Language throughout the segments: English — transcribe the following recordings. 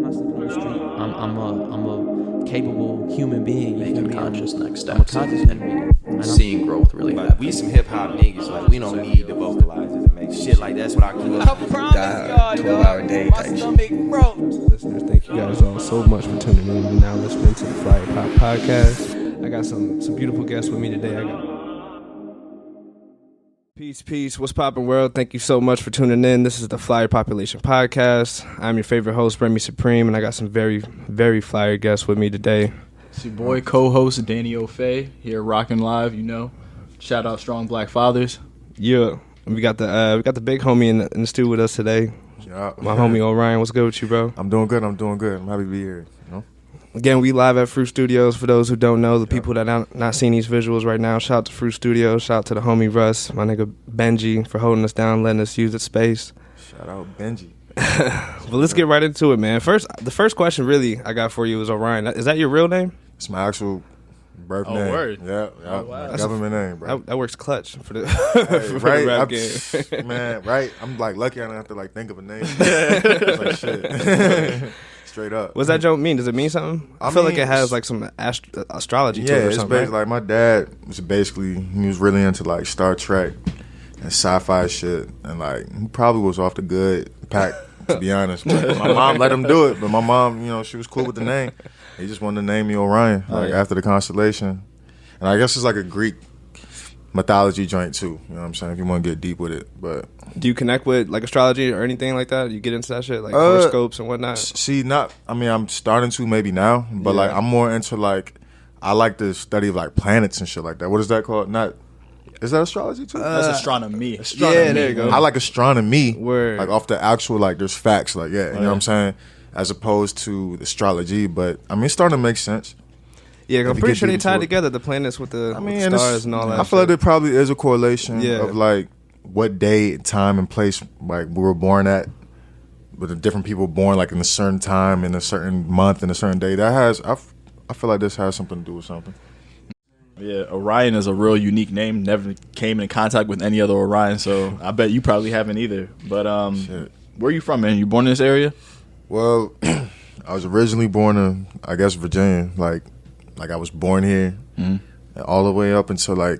not sleeping on the street. I'm a capable human being. Making conscious next steps. I'm a conscious enemy. Seeing growth really Like, happen. we some hip hop niggas. Like, we don't need to vocalize it and make shit like that's what I can I promise y'all, 12-hour day my type stomach broke. Listeners, thank you guys all so much for tuning in. You're now listening to the Flyer Pop Podcast. I got some beautiful guests with me today. I got Peace. What's poppin', world? Thank you so much for tuning in. This is the Flyer Population Podcast. I'm your favorite host, Remy Supreme, and I got some very, very flyer guests with me today. It's your boy, co-host Danny O'Fay here, rocking live. You know, shout out Strong Black Fathers. Yeah, we got the big homie in the studio with us today. Yeah, My homie Orion. What's good with you, bro? I'm doing good. I'm happy to be here. You know? Again, we live at Fruit Studios. For those who don't know, the people that not seeing these visuals right now, shout out to Fruit Studios. Shout out to the homie Russ, my nigga Benji, for holding us down, letting us use the space. Shout out Benji. But let's get right into it, man. The first question really I got for you is Orion. Is that your real name? It's my actual birth name. Word. Yeah. Wow. My government name, bro. That works clutch for the, Hey, for right? the rap game. Man, right? I'm like lucky I don't have to like think of a name. It's like shit. Straight up. What's that joke mean? Does it mean something? I feel like it has like some astrology to it or it's something. basically like my dad was he was really into like Star Trek and sci-fi shit, and like he probably was off the good pack, to be honest. But my mom let him do it, but my mom, you know, she was cool with the name. He just wanted to name me Orion, like after the constellation, and I guess it's like a Greek mythology joint too. You know what I'm saying? If you want to get deep with it, but Do you connect with like astrology or anything like that? You get into that shit, like horoscopes and whatnot? See, I'm starting to maybe now, but like I'm more into like, I like the study of like planets and shit like that. What is that called? Is that astrology too? That's astronomy. Yeah, there you go. I like astronomy, Word. like off the actual, like there's facts, like you know what I'm saying, as opposed to astrology. But I mean, it's starting to make sense. Yeah, If I'm you pretty get sure they deep into tied it. together the planets with the, I mean, with the stars and all that. I feel like there probably is a correlation Yeah. of like what day, time, and place like we were born at, with the different people born like in a certain time, in a certain month, in a certain day. That has, I feel like this has something to do with something. Yeah, Orion is a real unique name. Never came in contact with any other Orion, so I bet you probably haven't either. But Shit. where are you from, man? You born in this area? Well, I was originally born in, I guess, Virginia. Like I was born here, and all the way up until like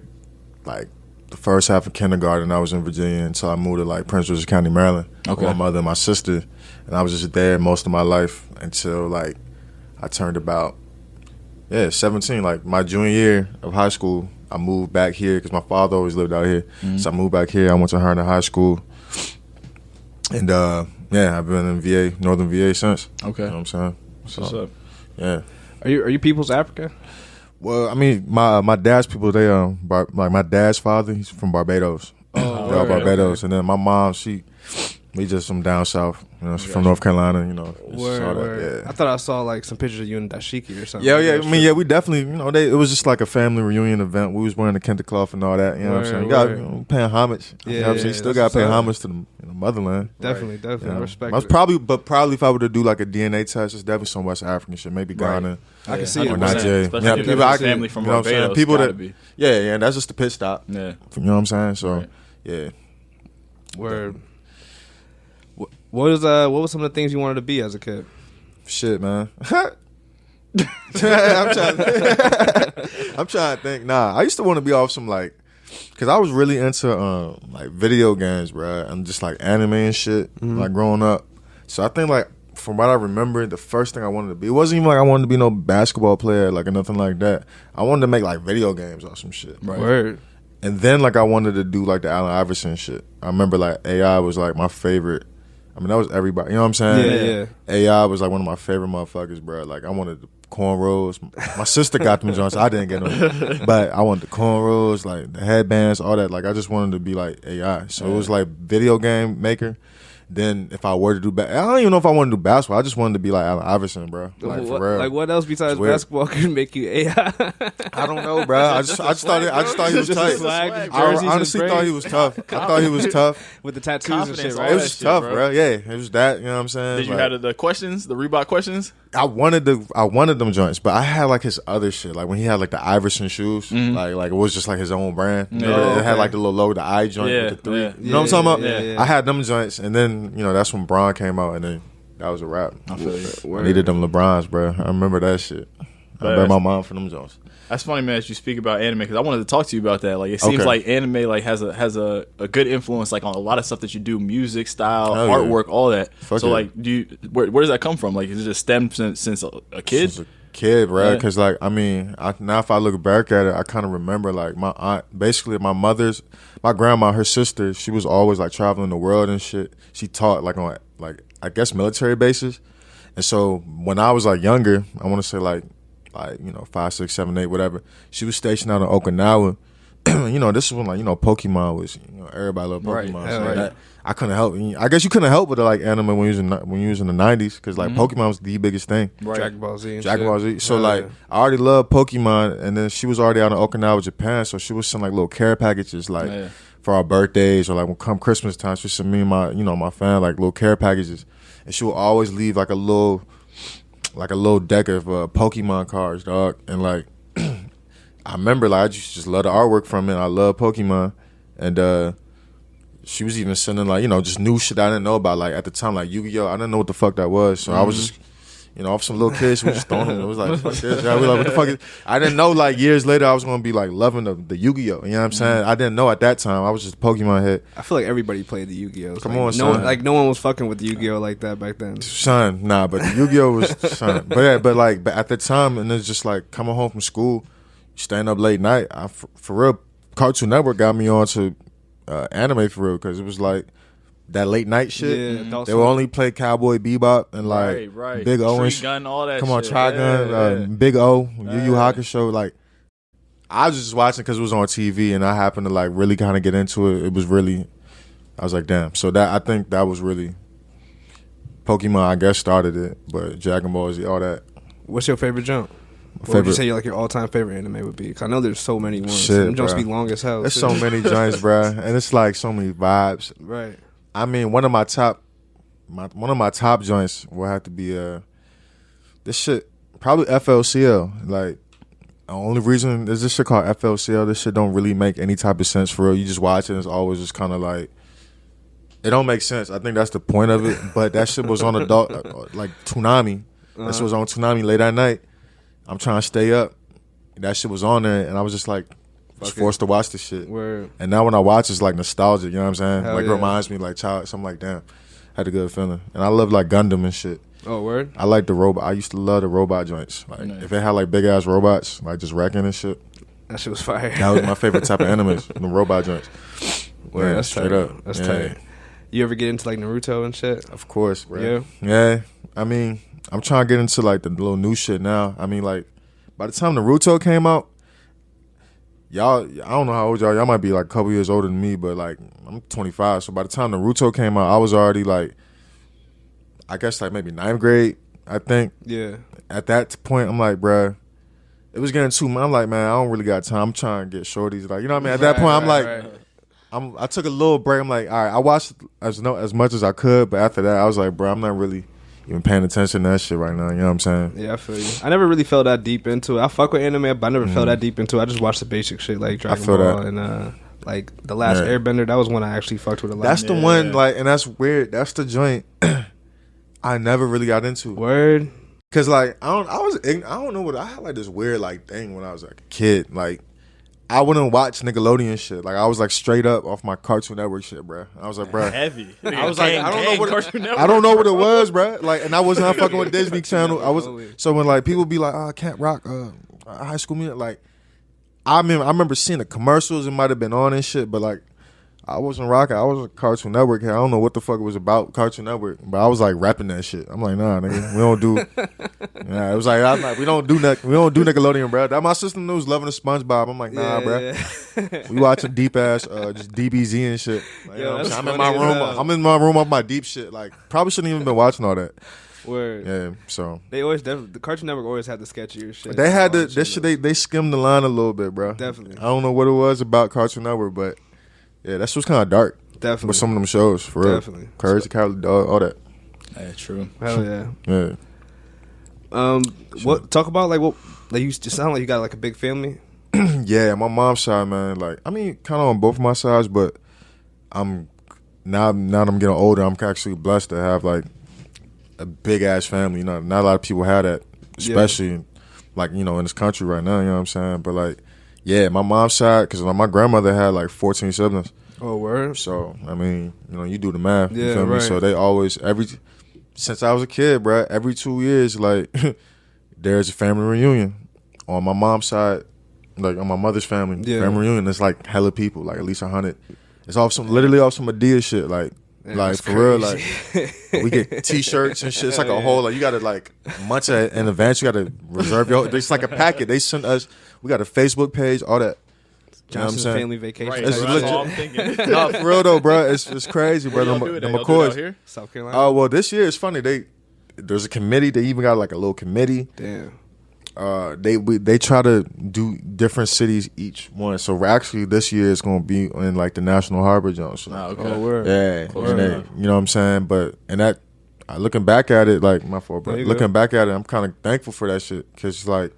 the first half of kindergarten. I was in Virginia until I moved to like Prince George's County, Maryland, with my mother and my sister, and I was just there most of my life until like I turned about 17. Like my junior year of high school, I moved back here because my father always lived out here. So I moved back here. I went to Herndon High School, and I've been in VA, Northern VA since. Okay. You know what I'm saying? So, What's up? yeah. Are you people's Africa? Well, I mean, my dad's people, they like my dad's father, he's from Barbados. They're all Barbados, and then my mom, we just from down south. You know, she's from North Carolina. You know, just saw that, Word. yeah. I thought I saw like some pictures of you and Dashiki or something. Yeah. I mean, we definitely, you know, it was just like a family reunion event. We was wearing the kente cloth and all that. You know what I'm saying? You got paying homage. You know what I'm saying? You still got to pay homage to the motherland. Definitely. You know? I respect I was it. probably if I were to do like a DNA test, it's definitely some West African shit, maybe Ghana. I can see it. Or 100%. Nigeria. Especially Yeah, if people there's I a can- family from you know what I'm saying? Barbados, People gotta that, be. yeah, that's just the pit stop. Yeah. You know what I'm saying? So, Right. yeah. Word. What was some of the things you wanted to be as a kid? Shit, man. I'm trying to think. Nah, I used to want to be off some like, cause I was really into like video games, bro, and just like anime and shit, like growing up. So I think like from what I remember, the first thing I wanted to be, it wasn't even like I wanted to be no basketball player, like or nothing like that. I wanted to make like video games or some shit. Right. Word. And then like I wanted to do like the Allen Iverson shit. I remember like AI was like my favorite. I mean, that was everybody. You know what I'm saying? Yeah. AI was like one of my favorite motherfuckers, bro. Like I wanted the cornrows. My sister got them joints. I didn't get them, but I wanted the cornrows, like the headbands, all that. Like I just wanted to be like AI. So it was like video game maker. Then if I were to do I don't even know if I wanted to do basketball. I just wanted to be like Allen Iverson, bro. Like for real. Like what else besides It's weird. basketball could make you AI? I don't know, bro. I just thought he was Just tight. swag, I jerseys and honestly thought he was tough. I thought he was tough. With the tattoos and shit, Confidence, right? It that was shit, tough, bro. bro. Yeah, it was that. You know what I'm saying? Did you Like, have the questions, the Reebok questions? I wanted them joints, but I had like his other shit. Like when he had like the Iverson shoes, like it was just like his own brand. You know, it had like the little logo, the eye joint Yeah, with the three. yeah. You know what I'm talking about? Yeah. I had them joints, and then you know that's when Braun came out, and then that was a wrap. I feel you. I needed them LeBrons, bro. I remember that shit. I bet my mom for them Jones. That's funny, man, that you speak about anime, because I wanted to talk to you about that. Like, it seems like anime like has a good influence like on a lot of stuff that you do, music, style, artwork, all that. Like, where does that come from? Like, is it just stemmed since a kid? Since a kid, bro. Because like, I mean, now if I look back at it, I kind of remember like my aunt, basically my grandma, her sister, she was always like traveling the world and shit. She taught like on like I guess military bases, and so when I was like younger, I want to say like 5, 6, 7, 8, whatever. She was stationed out in Okinawa. This is when like Pokemon was everybody loved Pokemon. So I couldn't help. I guess you couldn't help with like anime when you was in the 90s because like Pokemon was the biggest thing. Right. Dragon Ball Z. So like I already loved Pokemon, and then she was already out in Okinawa, Japan. So she was sending like little care packages like for our birthdays or like when come Christmas time. She sent me and my family like little care packages, and she would always leave like a little deck of Pokemon cards, dog. And like I remember like I just love the artwork from it. I love Pokemon, and she was even sending like just new shit I didn't know about. Like at the time, like Yu-Gi-Oh, I didn't know what the fuck that was, so I was just off some little kids we just throwing them. It was like fuck this. We like, what the fuck I didn't know like years later I was gonna be like loving the Yu-Gi-Oh. You know what I'm saying? I didn't know at that time. I was just a Pokemon head. I feel like everybody played the Yu-Gi-Oh. Come on, son. No one was fucking with the Yu-Gi-Oh like that back then. Son, nah, but the Yu-Gi-Oh was son. But at the time, and it's just like coming home from school, staying up late night. For real, Cartoon Network got me on to anime for real, because it was like that late night shit. They would only play Cowboy Bebop and like Big O and Trigun, all that. Come on, shit. Trigun, Big O, Yu Yu Hakusho. Like I was just watching because it was on TV, and I happened to like really kind of get into it. It was really, I was like, damn. So I think that was really Pokemon. I guess started it, but Dragon Ball Z, all that. What's your favorite jump? What would you say like your all-time favorite anime would be? Cause I know there's so many ones. Shit, Them jumps be long as hell. There's so many joints, bro, and it's like so many vibes. Right. I mean, one of my top joints will have to be this shit, probably FLCL. Like the only reason is this shit called FLCL. This shit don't really make any type of sense for real. You just watch it, and it's always just kind of like it don't make sense. I think that's the point of it. But that shit was on adult like Toonami. That shit was on Toonami late at night. I'm trying to stay up. That shit was on there, and I was just like, forced to watch this shit. Word. And now when I watch, it's like nostalgic. You know what I'm saying? Hell like yeah. it reminds me like child. So I'm like, damn, had a good feeling. And I love like Gundam and shit. Oh, word. I like the robot. I used to love the robot joints. Like if it had like big ass robots, like just wrecking and shit. That shit was fire. That was my favorite type of animes, the robot joints. Word, Yeah, that's straight tight. up. That's Yeah. tight. You ever get into like Naruto and shit? Of course, bro. Yeah. Yeah. I mean, I'm trying to get into like the little new shit now. I mean, like by the time Naruto came out, y'all, I don't know how old y'all might be like a couple years older than me, but like I'm 25. So by the time Naruto came out, I was already like, I guess like maybe 9th grade, I think. Yeah. At that point, I'm like, bruh, it was getting too much. I'm like, man, I don't really got time. I'm trying to get shorties. Like, you know what I mean? At that point, I'm like, I took a little break. I'm like, all right, I watched as much as I could, but after that, I was like, bro, I'm not really even paying attention to that shit right now. You know what I'm saying? Yeah, I feel you. I never really fell that deep into it. I fuck with anime, but I never fell that deep into it. I just watched the basic shit like Dragon Ball that. and like The Last Airbender. That was one I actually fucked with a lot. That's the one, like, and that's weird. That's the joint I never really got into. Word. Cause like I don't know what I had like this weird like thing when I was like a kid. Like I wouldn't watch Nickelodeon shit. Like I was like straight up off my Cartoon Network shit, bro. I was like, bro, Heavy. I was like, I don't know what it was, bro. Like, and I wasn't fucking with Disney Channel. I was so when like people be like, oh, I can't rock High School Music. Like I remember seeing the commercials. It might have been on and shit, but like I wasn't rocking. I was a Cartoon Network kid. I don't know what the fuck it was about Cartoon Network, but I was like rapping that shit. I'm like, nah, nigga, we don't do. Yeah, it was like I'm like we don't do Nickelodeon, bro. That my sister knew was loving the SpongeBob. I'm like, nah, bro. Yeah. We watching deep ass just DBZ and shit. Like, you know what I'm saying? I'm in my room. I'm in my room off my deep shit. Like probably shouldn't even been watching all that. Word. Yeah. So They always the Cartoon Network always had the sketchier shit. they had this shit. They skimmed the line a little bit, bro. Definitely. I don't know what it was about Cartoon Network, but yeah, that shit was kind of dark. Definitely. With some of them shows, for real. Definitely. Courage the Cowardly Dog, all that. Yeah, true. Hell yeah. Yeah. What talk about like what like you just sound like you got like a big family. Yeah, my mom's side, man. Like, I mean, kind of on both of my sides, but I'm now that I'm getting older, I'm actually blessed to have like a big ass family. You know, not a lot of people have that, especially like, you know, in this country right now. You know what I'm saying? But like, yeah, my mom's side, because my grandmother had like 14 siblings. Oh, word. So I mean, you know, you do the math. Yeah, you feel me? So they always since I was a kid, bro, every 2 years, like there's a family reunion on my mom's side. Like on my mother's family reunion, it's like hella people, like at least 100. It's literally off some Adidas shit, like for crazy. Real, like we get T-shirts and shit. It's like a whole, like you gotta like months in advance. You gotta reserve it's like a packet. They sent us. We got a Facebook page, all that. Johnson's you know family vacation. Right, it's that's all I'm thinking. Nah, for real though, bro. It's crazy, bro. The McCoys here, South Carolina. Oh well, this year it's funny. There's a committee. They even got like a little committee. Damn. They try to do different cities each one. So actually, this year it's gonna be in like the National Harbor Jones. Okay. Oh, word. Yeah, Word. you know what I'm saying. But looking back at it, like my fault, bro. Looking back at it, I'm kind of thankful for that shit because like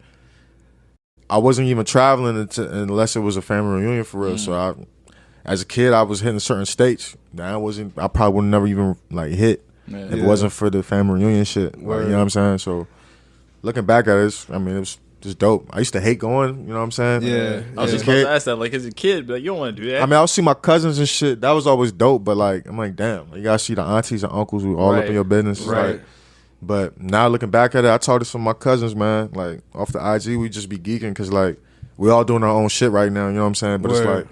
I wasn't even traveling unless it was a family reunion for real. So as a kid, I was hitting certain states. I probably would never even like hit if it wasn't for the family reunion shit. Like, you know what I'm saying? So. Looking back at it, it was just dope. I used to hate going, you know what I'm saying? Yeah. I was just about to ask that, like, as a kid, but like, you don't want to do that. I mean, I would see my cousins and shit. That was always dope, but like, I'm like, damn, you gotta see the aunties and uncles who all up in your business. Right. Like, but now looking back at it, I talked to some of my cousins, man. Like, off the IG, we just be geeking because, like, we all doing our own shit right now, you know what I'm saying? But it's like,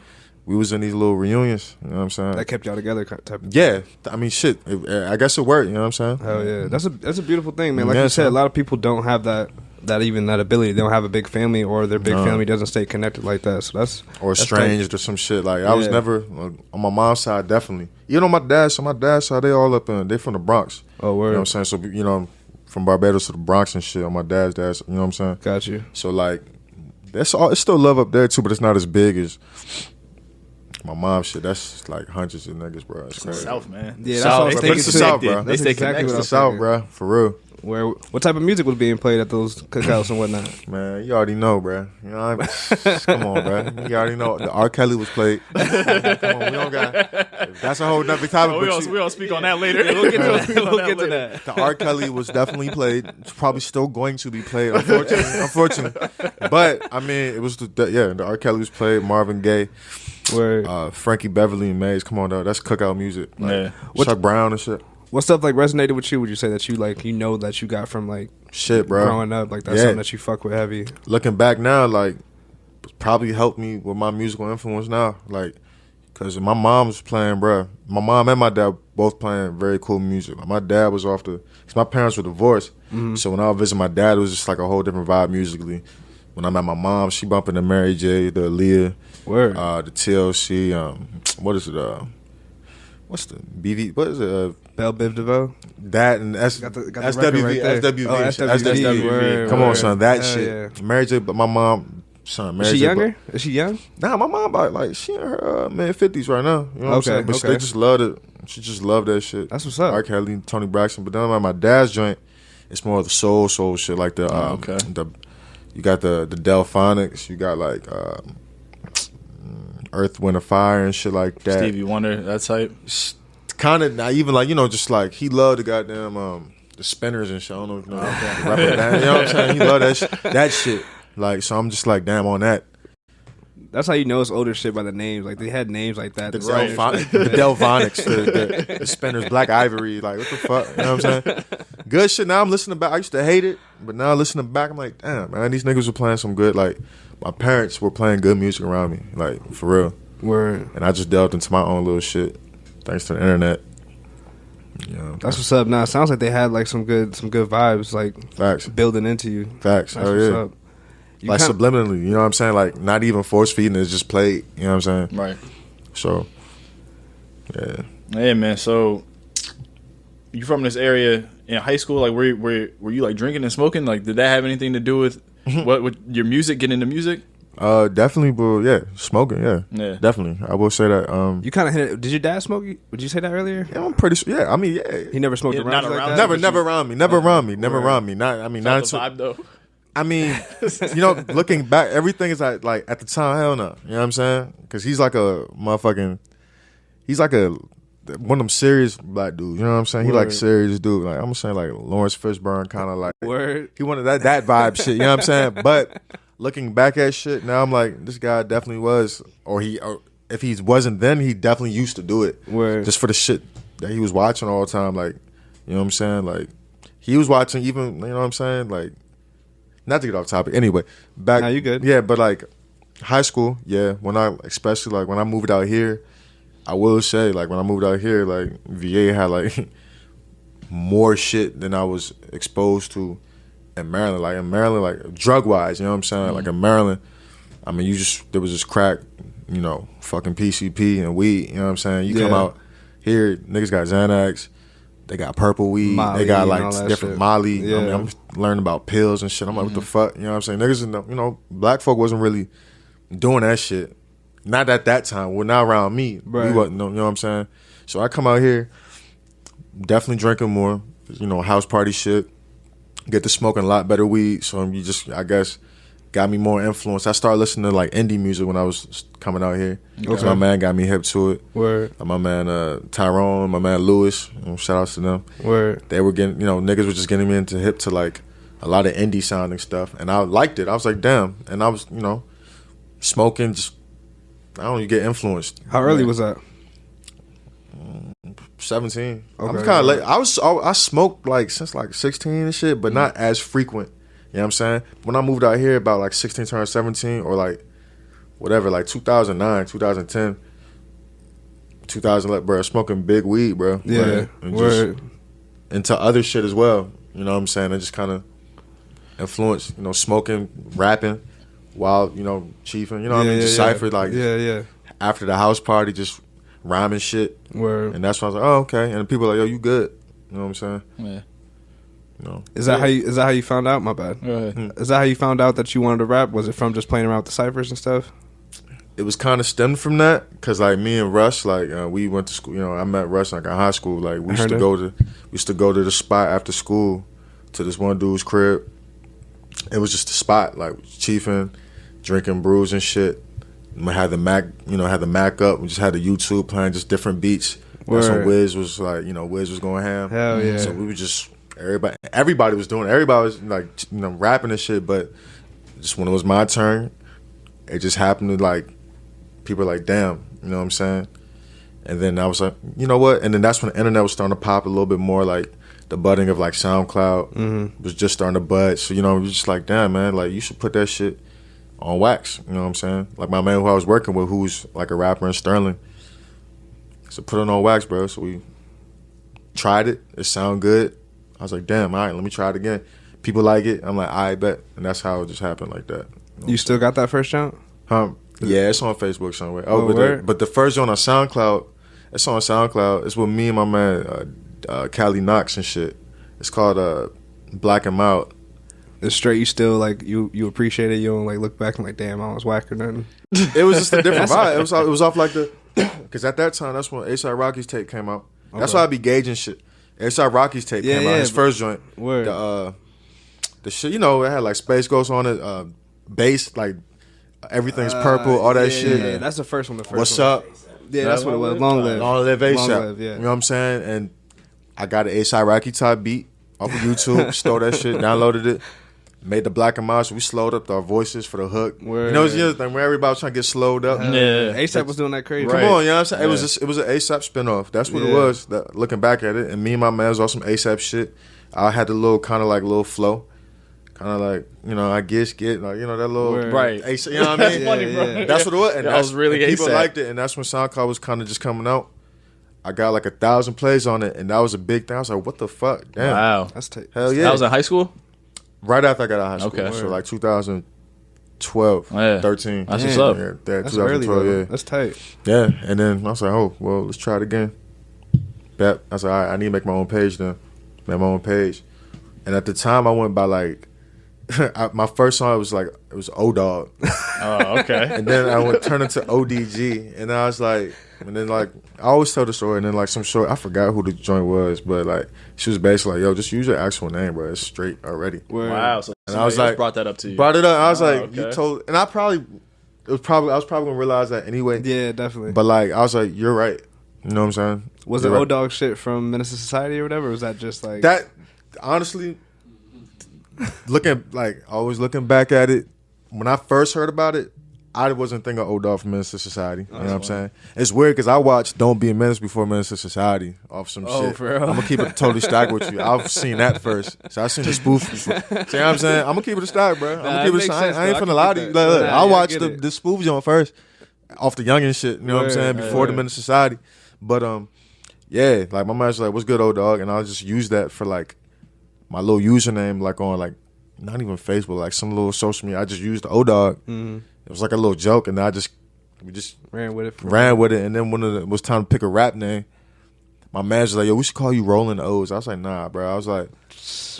we was in these little reunions, you know what I'm saying? That kept y'all together type of thing. Yeah. I mean, shit. I guess it worked, you know what I'm saying? Hell yeah. That's a beautiful thing, man. Like you said, a lot of people don't have that ability. They don't have a big family, or their big family doesn't stay connected like that. So that's estranged or some shit. Like I was never on my mom's side, definitely. Even on my dad's side, they all they from the Bronx. Oh, word. You know what I'm saying? So you know, from Barbados to the Bronx and shit. On my dad's, you know what I'm saying? Got you. So like, it's still love up there too, but it's not as big as my mom's shit. That's like hundreds of niggas, bro. It's crazy. South, man. Yeah, that's what I was thinking. It's the South, bro. They stay exactly connected. what I It's the was South, thinking. bro. For real. What type of music was being played at those cookouts and whatnot? Man, you already know, bro. You know, come on, bro. You already know the R. Kelly was played. Come on, we don't got. That's a whole nother topic. We all speak on that later. We'll get to that. The R. Kelly was definitely played. It's probably still going to be played, unfortunately. But I mean, it was the R. Kelly was played. Marvin Gaye, Frankie Beverly and Mays. Come on, dog. That's cookout music. Like, Chuck Brown and shit. What stuff like resonated with you? Would you say that you like, you know, that you got from like shit, bro, growing up? Like that's something that you fuck with heavy. Looking back now, like probably helped me with my musical influence now, like because my mom was playing, bro. My mom and my dad both playing very cool music. Like, my dad was off because my parents were divorced, so when I would visit my dad, it was just like a whole different vibe musically. When I met my mom, she bumping the Mary J, the Aaliyah, the TLC. What is it? What's the BV? What is it? Belle Biv DeVoe. That and SWV. SWV. Come on, son. That shit. Yeah. Mary J, but my mom, son. Mary Is she J, younger? Is she young? Nah, my mom about like she in her mid-50s right now. You know what I'm saying? But they just loved it. She just loved that shit. That's what's up. R. Kelly, Tony Braxton. But then my dad's joint, it's more of the soul shit. Like the you got the Delphonics. You got like Earth, Wind, and Fire and shit like that. Stevie Wonder, that type. Kind of not even like, you know, just like he loved the goddamn the Spinners and shit. I don't know if you know the rapper band. You know what I'm saying? He loved that shit. Like, so I'm just like, damn, on that. That's how you know it's older shit by the names. Like they had names like that. The Delphonics, the Spinners, Black Ivory. Like, what the fuck? You know what I'm saying? Good shit. Now I'm listening back. I used to hate it, but now listening back, I'm like, damn, man, these niggas were playing some good. Like, my parents were playing good music around me. Like, for real. Word. And I just delved into my own little shit. Thanks to the internet. Yeah, that's what's up. Now it sounds like they had like some good vibes, like facts building into you. Facts. That's what's up. Like subliminally, you know what I'm saying? Like not even force feeding, it's just played. You know what I'm saying? Right. So, yeah. Hey man, so you from this area in high school? Like, were you like drinking and smoking? Like, did that have anything to do with what with your music? Getting into music? Definitely, but yeah, smoking, yeah, definitely. I will say that. You kind of hinted. Did your dad smoke? Would you say that earlier? Yeah, I'm pretty sure. Yeah, I mean, yeah. He never smoked around. Not around. Like that? Never around me. Never around me. Never around me. Not. I mean, not the vibe though. I mean, you know, looking back, everything is like at the time, hell no. You know what I'm saying? Because he's like a motherfucking. He's like a one of them serious black dudes. You know what I'm saying? He like serious dude. Like I'm saying like Lawrence Fishburne kind of like. Word. He wanted that vibe shit. You know what I'm saying? But looking back at shit now, I'm like, this guy definitely was, or if he wasn't then, he definitely used to do it. Word. Just for the shit that he was watching all the time. Like, you know what I'm saying? Like, he was watching even, you know what I'm saying? Like, not to get off topic. Anyway, back. Nah, you good. Yeah, but like, high school, yeah, especially like when I moved out here, I will say, like, when I moved out here, like, VA had, like, more shit than I was exposed to in Maryland. Like, in Maryland, like, drug-wise, you know what I'm saying? Like, in Maryland, I mean, there was just crack, you know, fucking PCP and weed, you know what I'm saying? You come out here, niggas got Xanax, they got purple weed, Molly, they got, like, different shit. Molly. Yeah. I mean, I'm learning about pills and shit. I'm like, what the fuck? You know what I'm saying? Niggas, you know, black folk wasn't really doing that shit. Not at that time. Well, not around me. Right. We wasn't, you know what I'm saying? So I come out here, definitely drinking more, you know, house party shit. Get to smoking a lot better weed. So you just, I guess, got me more influence. I started listening to like indie music when I was coming out here. Okay. So my man got me hip to it. Word. My man Tyrone, my man Lewis, you know, shout outs to them. Word. They were getting, you know, niggas were just getting me into hip to like a lot of indie sounding stuff. And I liked it. I was like, damn. And I was, you know, smoking, just, I don't know, you get influenced. How early was that? 17. Okay. I'm kind of late. I smoked like since like 16 and shit, but not as frequent. You know what I'm saying? When I moved out here about like 16 turned 17 or like whatever, like 2009, 2010, 2011, bro, smoking big weed, bro. Yeah. Like, and Word. just into other shit as well. You know what I'm saying? It just kind of influenced, you know, smoking, rapping while, you know, chiefing. You know what I mean? Just cipher like after the house party, just rhyming shit. Word. And that's why I was like, oh, okay. And people like, yo, you good. You know what I'm saying? Yeah. You know. Is that how you found out? My bad. Is that how you found out that you wanted to rap? Was it from just playing around with the ciphers and stuff? It was kind of stemmed from that because like me and Russ, like we went to school. You know, I met Russ like in high school. Like we used to go to the spot after school to this one dude's crib. It was just a spot, like chiefing, drinking brews and shit. We had the Mac, you know, up. We just had the YouTube playing just different beats. That's when Wiz was like, you know, Wiz was going ham. Hell yeah. So we were just everybody was doing it. Everybody was like, you know, rapping and shit. But just when it was my turn, it just happened to like people were like, damn, you know what I'm saying? And then I was like, you know what? And then that's when the internet was starting to pop a little bit more. Like the budding of like SoundCloud was just starting to bud. So you know, you're just like, damn, man, like you should put that shit on wax, you know what I'm saying? Like my man who I was working with, who's like a rapper in Sterling, so put it on wax, bro. So we tried it. It sounded good. I was like, damn, all right, let me try it again. People like it. I'm like, I bet, and that's how it just happened like that. You still got that first jump? Yeah, it's on Facebook somewhere. But the first one on SoundCloud, it's on SoundCloud. It's with me and my man Cali Knox and shit. It's called Black and Mild. It's straight. You still like you appreciate it. You don't like look back and like, damn, I was whack or nothing. It was just a different vibe. It was off like because at that time that's when A$AP Rocky's tape came out. Okay. That's why I be gauging shit. A$AP Rocky's tape came out. His first joint. Word. The shit, you know, it had like Space Ghost on it, bass, like everything's purple, all that shit. Yeah, that's the first one. What's up? Yeah, that's what it was. Long live. Long live A$AP. Long live, yeah. You know what I'm saying? And I got an A$AP Rocky type beat off of YouTube, stole that shit, downloaded it. Made the Black and Mild, so we slowed up our voices for the hook. Word. You know, it's the other thing where everybody was trying to get slowed up. Yeah, A$AP was doing that crazy. Come on, you know what I'm saying? It was an A$AP spinoff. That's what it was. Looking back at it, and me and my man was on some A$AP shit. I had the little kind of like little flow, kind of like, you know, I guess get like, you know, that little right. A$AP, you know what I mean? Funny, bro. That's what it was, and that was really and people A$AP. liked it, and that's when SoundCloud was kind of just coming out. I got like 1,000 plays on it, and that was a big thing. I was like, what the fuck? Damn. Wow, That's tight. Hell yeah. That was in high school. Right after I got out of high school. Okay. So like 2012, 13. That's what's up. Yeah, That's early, 2012, though. yeah. That's tight. Yeah, and then I was like, oh, well, let's try it again. Bet. I was like, all right, I need to make my own page then. Make my own page. And at the time, I went by like, my first song it was O-Dog. Oh, okay. And then I turned into ODG. And then I was like, and then like, I always tell the story. And then like some short, I forgot who the joint was, but like, she was basically like, yo, just use your actual name, bro. It's straight already. Wow. So and I was like, brought that up to you. Brought it up. I was like, okay. you told, and I was probably gonna realize that anyway. Yeah, definitely. But like, I was like, you're right. You know what I'm saying? Was it old dog shit from Menace to Society or whatever? Or was that just like that? Honestly, always looking back at it, when I first heard about it, I wasn't thinking old dog from Menace to Society. You know what I'm saying? It's weird because I watched Don't Be a Menace before Menace to Society off some shit. For real? I'm gonna keep it totally stacked with you. I've seen that first, so I seen the spoof before. See what I'm saying? I'm gonna keep it a stack, bro. I'm gonna keep it a stack. I ain't finna lie to you. Look, I watched the spoof joint first, off the youngin' shit. You know what I'm saying? Before the Menace to Society, but yeah, like my man's like, "What's good, old dog?" And I'll just use that for like my little username, like on like not even Facebook, like some little social media. I just used the old dog. Mm-hmm. It was like a little joke, and we just ran with it. And then when it was time to pick a rap name, my manager was like, "Yo, we should call you Rolling O's." I was like, "Nah, bro." I was like,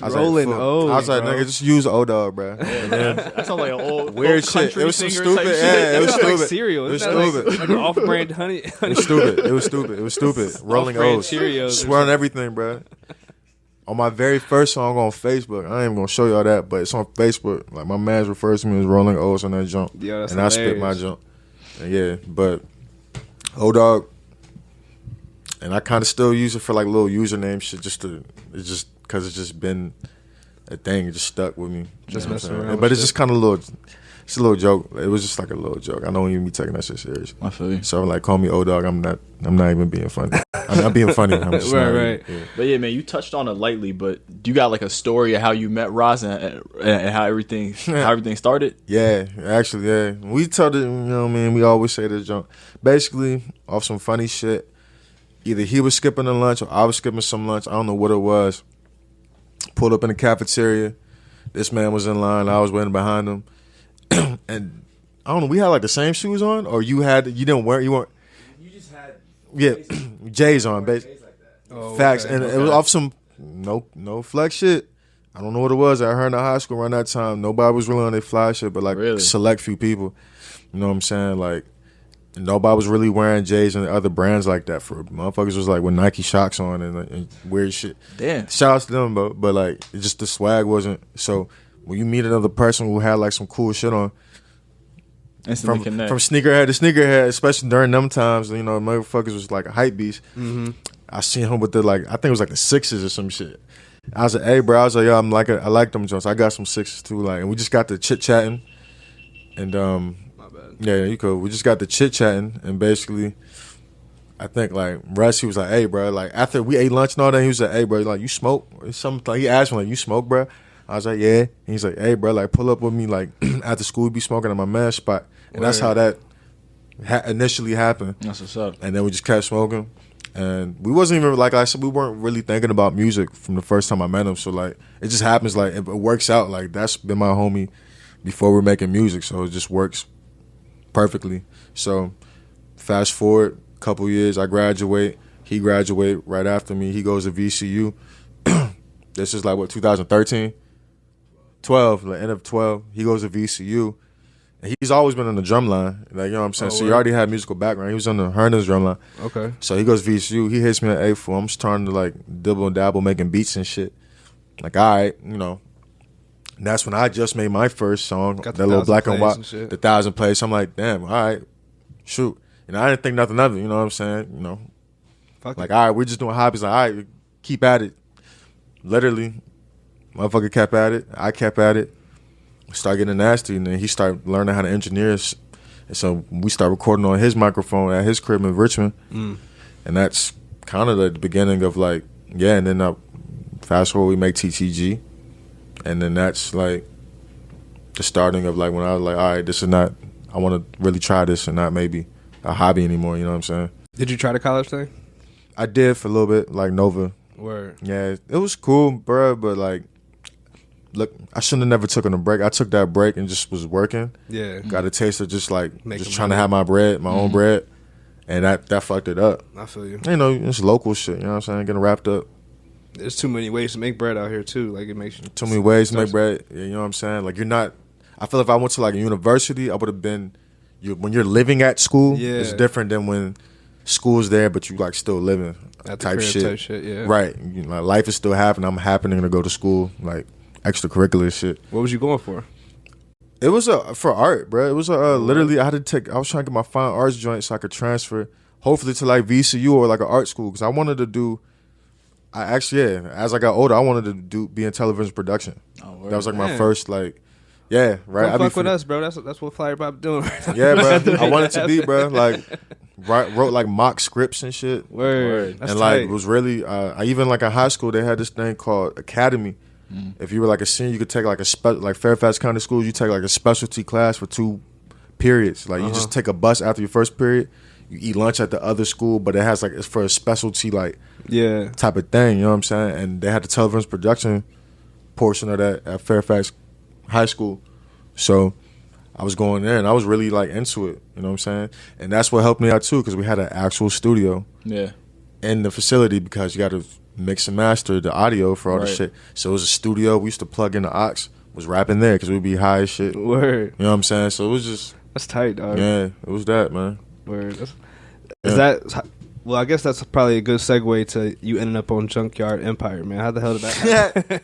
Rolling O's. I was like, "Nigga, just use old dog, bro." And then, that sounds like an old weird shit. It was some stupid. Yeah, it was stupid. Like cereal. It was stupid. Like off-brand honey. It was stupid. Rolling O's. Cheerios. Swear on everything, bro. On my very first song on Facebook, I ain't even gonna show y'all that, but it's on Facebook. Like my man refers to me as Rolling O's on that jump, yeah, that's and hilarious. I spit my jump. And yeah, but old dog, and I kind of still use it for like little username shit, it's just because it's just been a thing. It just stuck with me. Just messing around. But it's just kind of it's a little joke. It was just like a little joke. I don't even be taking that shit serious. I feel you. So like, call me old dog. I'm not even being funny. I'm not being funny. I'm just right. Yeah. But yeah, man, you touched on it lightly, but you got like a story of how you met Russ and how everything started? Yeah, actually, yeah. We told it, you know what I mean? We always say this junk. Basically, off some funny shit, either he was skipping the lunch or I was skipping some lunch. I don't know what it was. Pulled up in the cafeteria. This man was in line. I was waiting behind him. And I don't know, we had like the same shoes on, or you didn't wear, you weren't. You just had J's on, basically. like Facts, and it was off some no flex shit. I don't know what it was. I heard in high school around that time, nobody was really on their fly shit, but like select few people. You know what I'm saying? Like nobody was really wearing J's and other brands like that. For motherfuckers was like with Nike Shocks on and weird shit. Damn. Shout out to them, but like it just the swag wasn't. So when you meet another person who had like some cool shit on, from sneakerhead to sneakerhead, especially during them times, you know, motherfuckers was like a hype beast. Mm-hmm. I seen him with the I think it was like the Sixes or some shit. I was like, "Hey, bro," I was like, "Yo, I like them Jones. I got some Sixes too." Like, and we just got to chit chatting, and My bad. yeah, you cool. We just got to chit chatting, and basically, I think like Russ, he was like, "Hey, bro," like after we ate lunch and all that, he was like, "Hey, bro, like you smoke?" Or something. Like, he asked me like, "You smoke, bro?" I was like, "Yeah." And he's like, "Hey, bro, like pull up with me like after school, we be smoking at my man's spot," and that's how that initially happened. That's what's up. And then we just kept smoking. And we wasn't even, like I said, we weren't really thinking about music from the first time I met him. So, like, it just happens, like, it works out. Like, that's been my homie before we're making music. So, it just works perfectly. So, fast forward a couple years, I graduate. He graduate right after me. He goes to VCU. This is, like, what, 2013? 12, like, end of 12. He goes to VCU. He's always been on the drum line, like, you know what I'm saying? So he already had musical background. He was on the Herndon's drum line. Okay. So he goes to VCU. He hits me at A4. I'm just trying to, like, dibble and dabble, making beats and shit. Like, all right, you know. And that's when I just made my first song, that little black and white, the 1,000 plays. So I'm like, damn, all right, shoot. And I didn't think nothing of it, you know what I'm saying? You know. All right, we're just doing hobbies. Like, all right, keep at it. Literally, motherfucker kept at it. I kept at it. Start getting nasty, and then he started learning how to engineer. And so we start recording on his microphone at his crib in Richmond, and that's kind of the beginning of like, yeah. And then fast forward, we make TTG, and then that's like the starting of like when I was like, all right, this is not. I want to really try this and not maybe a hobby anymore. You know what I'm saying? Did you try the college thing? I did for a little bit, like Nova. Word. Yeah, it was cool, bro, but like. Look, I shouldn't have never taken a break. I took that break and just was working. Yeah. Got a taste of just like just trying to have my bread, my own bread. And that fucked it up. I feel you. You know, it's local shit, you know what I'm saying? Getting wrapped up. There's too many ways to make bread out here too. Like it makes you too many ways to make bread. You know what I'm saying? Like you're not I feel if I went to like a university, I would have been when you're living at school, it's different than when school's there but you like still living at type shit. Yeah. Right. You know, like, life is still happening. I'm happening to go to school, like extracurricular shit. What was you going for? It was for art, bro. It was literally I was trying to get my fine arts joint so I could transfer hopefully to like VCU or like an art school, because I wanted to do. I actually, as I got older, I wanted to be in television production. Oh, that was like my first like. Yeah, right. Don't fuck with us, bro. That's what Flyer Bob doing. Yeah, bro. I wanted to be, bro. Like, wrote like mock scripts and shit. Word. And like, it was really. I even like in high school they had this thing called Academy. If you were like a senior, you could take like like Fairfax County Schools. You take like a specialty class for 2 periods. Like you just take a bus after your first period. You eat lunch at the other school, but it has like it's for a specialty like type of thing. You know what I'm saying? And they had the television production portion of that at Fairfax High School. So I was going there and I was really like into it. You know what I'm saying? And that's what helped me out too, because we had an actual studio in the facility, because you got to mix and master the audio for all the shit. So it was a studio. We used to plug in the aux, was rapping there because we'd be high as shit. Word. You know what I'm saying? So it was just. That's tight, dog. Yeah, it was that, man. Word. Is that. Well, I guess that's probably a good segue to you ending up on Junkyard Empire, man. How the hell did that happen?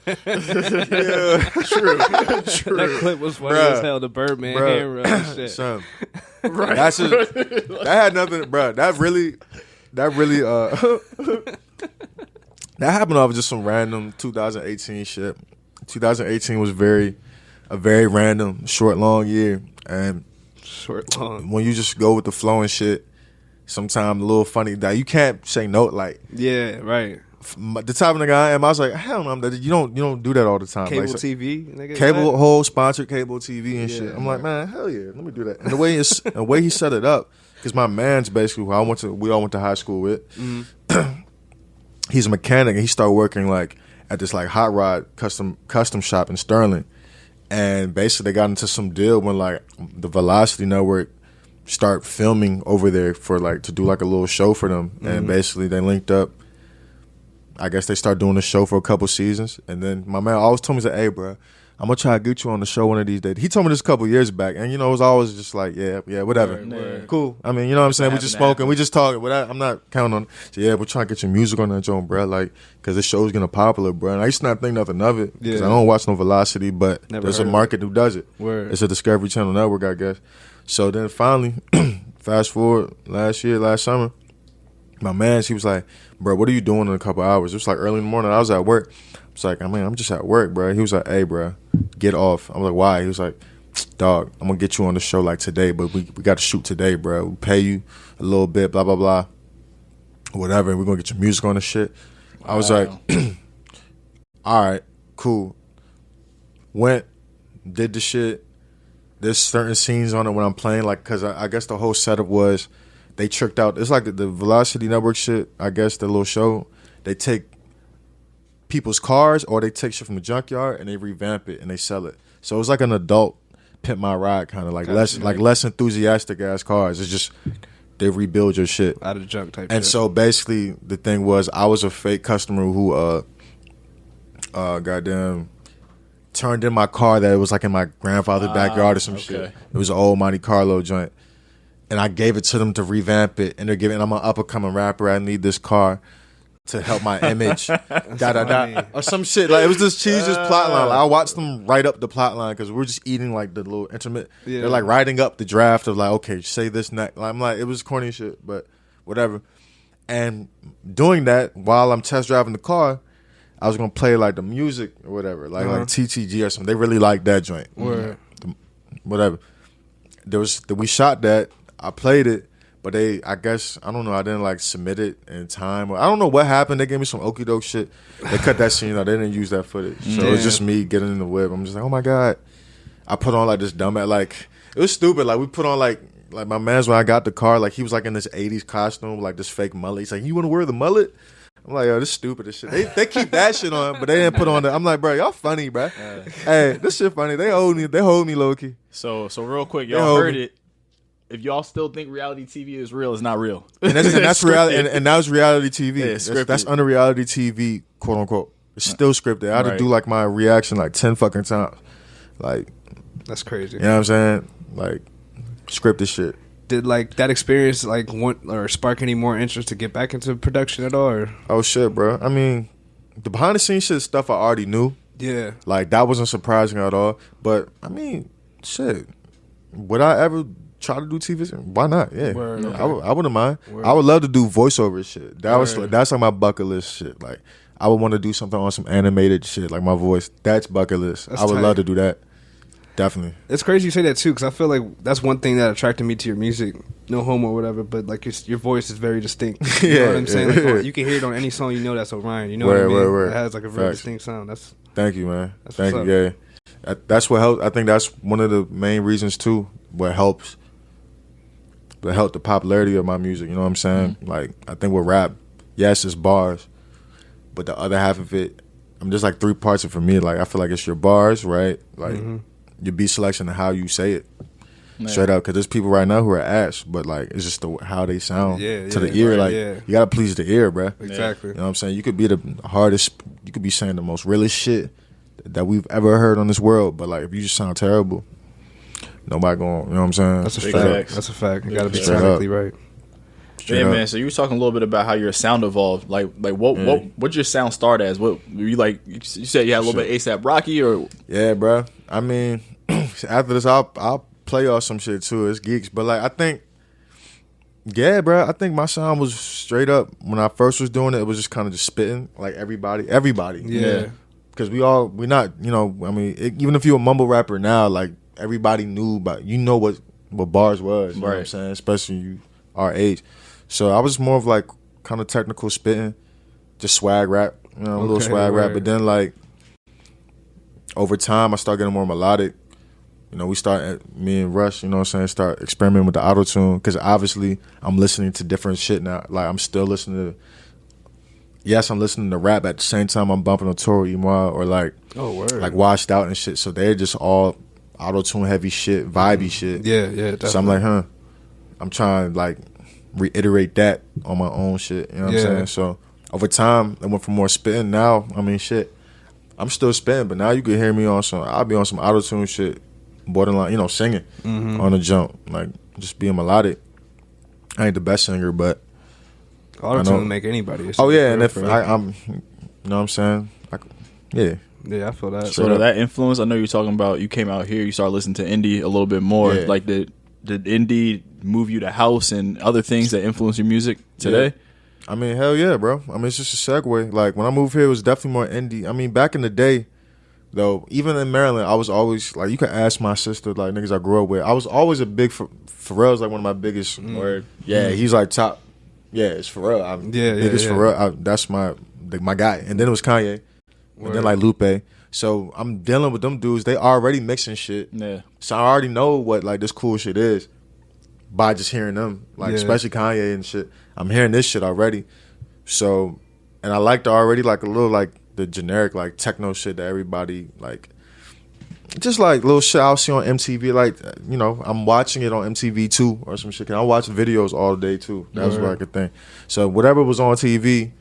True. That clip was funny as hell. The Birdman hand rub and shit. Son. Right. That had nothing, bro. That really, that happened off just some random 2018 shit. 2018 was a very random, short, long year. And when you just go with the flow and shit, sometimes a little funny that you can't say no. Like, yeah, right. The type of nigga I am, I was like, hell no, you don't do that all the time. Cable like, TV, nigga, cable whole sponsored cable TV and shit. I'm like, man, hell yeah, let me do that. And the way he set it up, because my man's basically who we all went to high school with. He's a mechanic, and he started working like at this like hot rod custom shop in Sterling. And basically they got into some deal when like the Velocity Network start filming over there for like to do like a little show for them. And basically they linked up. I guess they start doing the show for a couple seasons. And then my man always told me, hey bro, I'm gonna try to get you on the show one of these days. He told me this a couple years back, and you know, it was always just like, yeah, whatever. Word. Cool. I mean, you know what I'm saying? We just smoking, we just talking. I'm not counting on it. So yeah, we're trying to get your music on that joint, bro. Like, cause this show's getting popular, bro. And I used to not think nothing of it. Cause I don't watch no Velocity, but there's a market who does it. Word. It's a Discovery Channel network, I guess. So then finally, fast forward last summer, my man, he was like, bro, what are you doing in a couple hours? It was like early in the morning. I was at work. I was like, I mean, I'm just at work, bro. He was like, hey, bro, get off. I'm like, why? He was like, dog, I'm going to get you on the show like today, but we got to shoot today, bro. We pay you a little bit, blah, blah, blah, whatever. We're going to get your music on the shit. Wow. I was like, all right, cool. Went, did the shit. There's certain scenes on it when I'm playing, like, because I guess the whole setup was they tricked out. It's like the Velocity Network shit, I guess, the little show. They take people's cars or they take shit from the junkyard and they revamp it and they sell it. So it was like an adult Pimp My Ride kind of, like less enthusiastic ass cars. It's just they rebuild your shit out of junk type. And shit. So basically the thing was I was a fake customer who goddamn turned in my car that it was like in my grandfather's backyard or some shit. It was an old Monte Carlo joint. And I gave it to them to revamp it. And they're giving, I'm an up and coming rapper. I need this car to help my image. Or some shit. Like, it was this cheesiest plot line. Like, I watched them write up the plot line because we're just eating like the little intermittent. Yeah. They're like writing up the draft of like, okay, say this next. Like, I'm like, it was corny shit, but whatever. And doing that while I'm test driving the car, I was gonna play like the music or whatever, like TTG or something. They really liked that joint. Whatever. We shot that. I played it, but I guess I don't know. I didn't like submit it in time. I don't know what happened. They gave me some okie doke shit. They cut that scene out. They didn't use that footage, so it was just me getting in the whip. I'm just like, oh my god. I put on like this dumb like it was stupid. Like we put on like my man's when I got the car. Like he was like in this '80s costume, like this fake mullet. He's like, you want to wear the mullet? I'm like, yo, this stupid as shit. They keep that shit on, but they didn't put on the. I'm like, bro, y'all funny, bro. Hey, this shit funny. They hold me low key. So real quick, y'all heard it. If y'all still think reality TV is real, it's not real. And that's reality. And that was reality TV. Yeah, that's under reality TV, quote unquote. It's still scripted. I had to do like my reaction like 10 fucking times. Like, that's crazy. You know what I'm saying? Like, scripted shit. Did like that experience like want or spark any more interest to get back into production at all? Or? Oh shit, bro. I mean, the behind the scenes shit stuff I already knew. Yeah. Like that wasn't surprising at all. But I mean, shit. Would I ever try to do TV. Why not? Yeah, Word, okay. I wouldn't mind. Word. I would love to do voiceover shit. That's Word. like my bucket list shit. Like I would want to do something on some animated shit, like my voice. That's bucket list. That's I would tight. love to do that. Definitely. It's crazy you say that too, because I feel like that's one thing that attracted me to your music. No homo or whatever, but like your voice is very distinct. You know what I'm saying? Like, you can hear it on any song. You know that's Orion. You know what I mean? Word. It has like a very Facts. distinct sound. That's Thank you, man. That's Thank what's you. Yeah, that's what helps. I think that's one of the main reasons too. What helps. But help the popularity of my music. You know what I'm saying? Like I think with rap, yes, it's bars, but the other half of it, I'm just like 3 parts of it for me. Like I feel like it's your bars, right? Like your beat selection and how you say it. Straight up, because there's people right now who are ass, but like it's just how they sound to the ear. Like you gotta please the ear, bruh. exactly. You know what I'm saying? You could be the hardest, you could be saying the most realest shit that we've ever heard on this world, but like if you just sound terrible, nobody going. You know what I'm saying? That's a Big fact. facts. That's a fact. You gotta be Straight sonically up. right. Yeah, man. So you were talking a little bit about how your sound evolved. Like what'd your sound start as? What were you like? You said you had a little bit ASAP Rocky, or Yeah, bruh. I mean, after this, I'll play off some shit too. It's geeks, but like I think, yeah, bruh. I think my sound was straight up when I first was doing it. It was just kind of just spitting like everybody. Yeah. Because we not, you know. I mean, even if you're a mumble rapper now, like everybody knew, but you know what bars was. You know what I'm saying? Especially you our age. So I was more of like kind of technical spitting, just swag rap, you know, a little swag rap. But then like over time, I started getting more melodic. You know, me and Russ, you know what I'm saying, start experimenting with the auto-tune because obviously I'm listening to different shit now. Like I'm still listening to, yes, I'm listening to rap at the same time I'm bumping a Toro Imoa or like, like Washed Out and shit. So they're just all auto-tune heavy shit, vibey shit. Yeah, definitely. So I'm like, I'm trying to like reiterate that on my own shit. You know what I'm saying? So over time, I went from more spitting. Now, I mean, shit, I'm still spitting, but now you can hear me on I'll be on some auto-tune shit, borderline, you know, singing on the jump, like just being melodic. I ain't the best singer, but Auto-tune make anybody. Oh yeah, and if I'm, you know what I'm saying? Yeah, I feel that. So that influence, I know you're talking about, you came out here, you started listening to indie a little bit more. Yeah. Like did indie move you to house and other things that influence your music today? Yeah. I mean, hell yeah, bro. I mean, it's just a segue. Like when I moved here, it was definitely more indie. I mean, back in the day, though, even in Maryland, I was always like, you can ask my sister, like niggas I grew up with. I was always a big Pharrell's like one of my biggest. Word. Yeah, he's like top. Yeah, it's Pharrell. Biggest Pharrell. That's my guy. And then it was Kanye. And then like Lupe. So I'm dealing with them dudes. They already mixing shit. Yeah. So I already know what like this cool shit is by just hearing them. Like especially Kanye and shit. I'm hearing this shit already. So, and I liked already like a little like the generic like techno shit that everybody like, just like little shit I'll see on MTV. Like, you know, I'm watching it on MTV too or some shit. I watch videos all day too. That's what I could think. So whatever was on TV,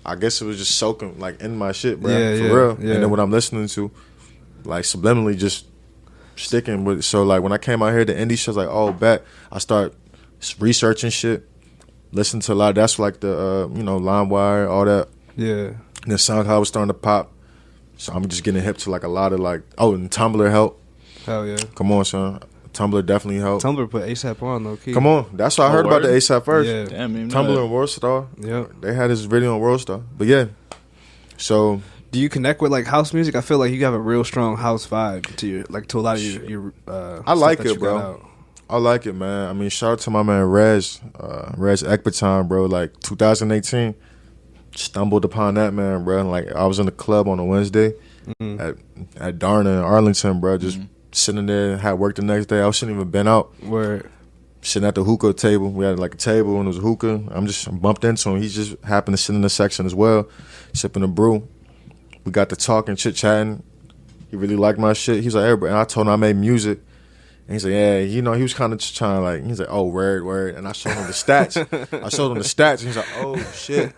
I guess it was just soaking like in my shit, bro. For real. Yeah. And then what I'm listening to, like subliminally just sticking with it. So like when I came out here, the indie shit's like, oh, bet. I start researching shit, listen to a lot. That's like the, you know, LimeWire, all that. Yeah. And then SoundCloud was starting to pop. So I'm just getting hip to like a lot of like, oh, and Tumblr helped. Hell yeah. Come on, son. Tumblr definitely helped. Tumblr put ASAP on, low key. Come on. That's how I heard about the ASAP first. Yeah. Damn, Tumblr and Worldstar. Yeah. They had this video on Worldstar. But yeah. So do you connect with like house music? I feel like you have a real strong house vibe to your, like to a lot of your I like it, bro. I like it, man. I mean, shout out to my man Rez Ekbaton, bro. Like 2018, stumbled upon that, man, bro. Like I was in the club on a Wednesday at Darna in Arlington, bro. Just sitting there, had work the next day. I shouldn't even been out. Word. Sitting at the hookah table. We had like a table and it was a hookah. I bumped into him. He just happened to sit in the section as well, sipping a brew. We got to talking, chit-chatting. He really liked my shit. He's like, hey, bro. And I told him I made music. And he's like, yeah, you know, he was kind of just trying to like, he's like, oh, word. And I showed him the stats. And he's like, oh, shit.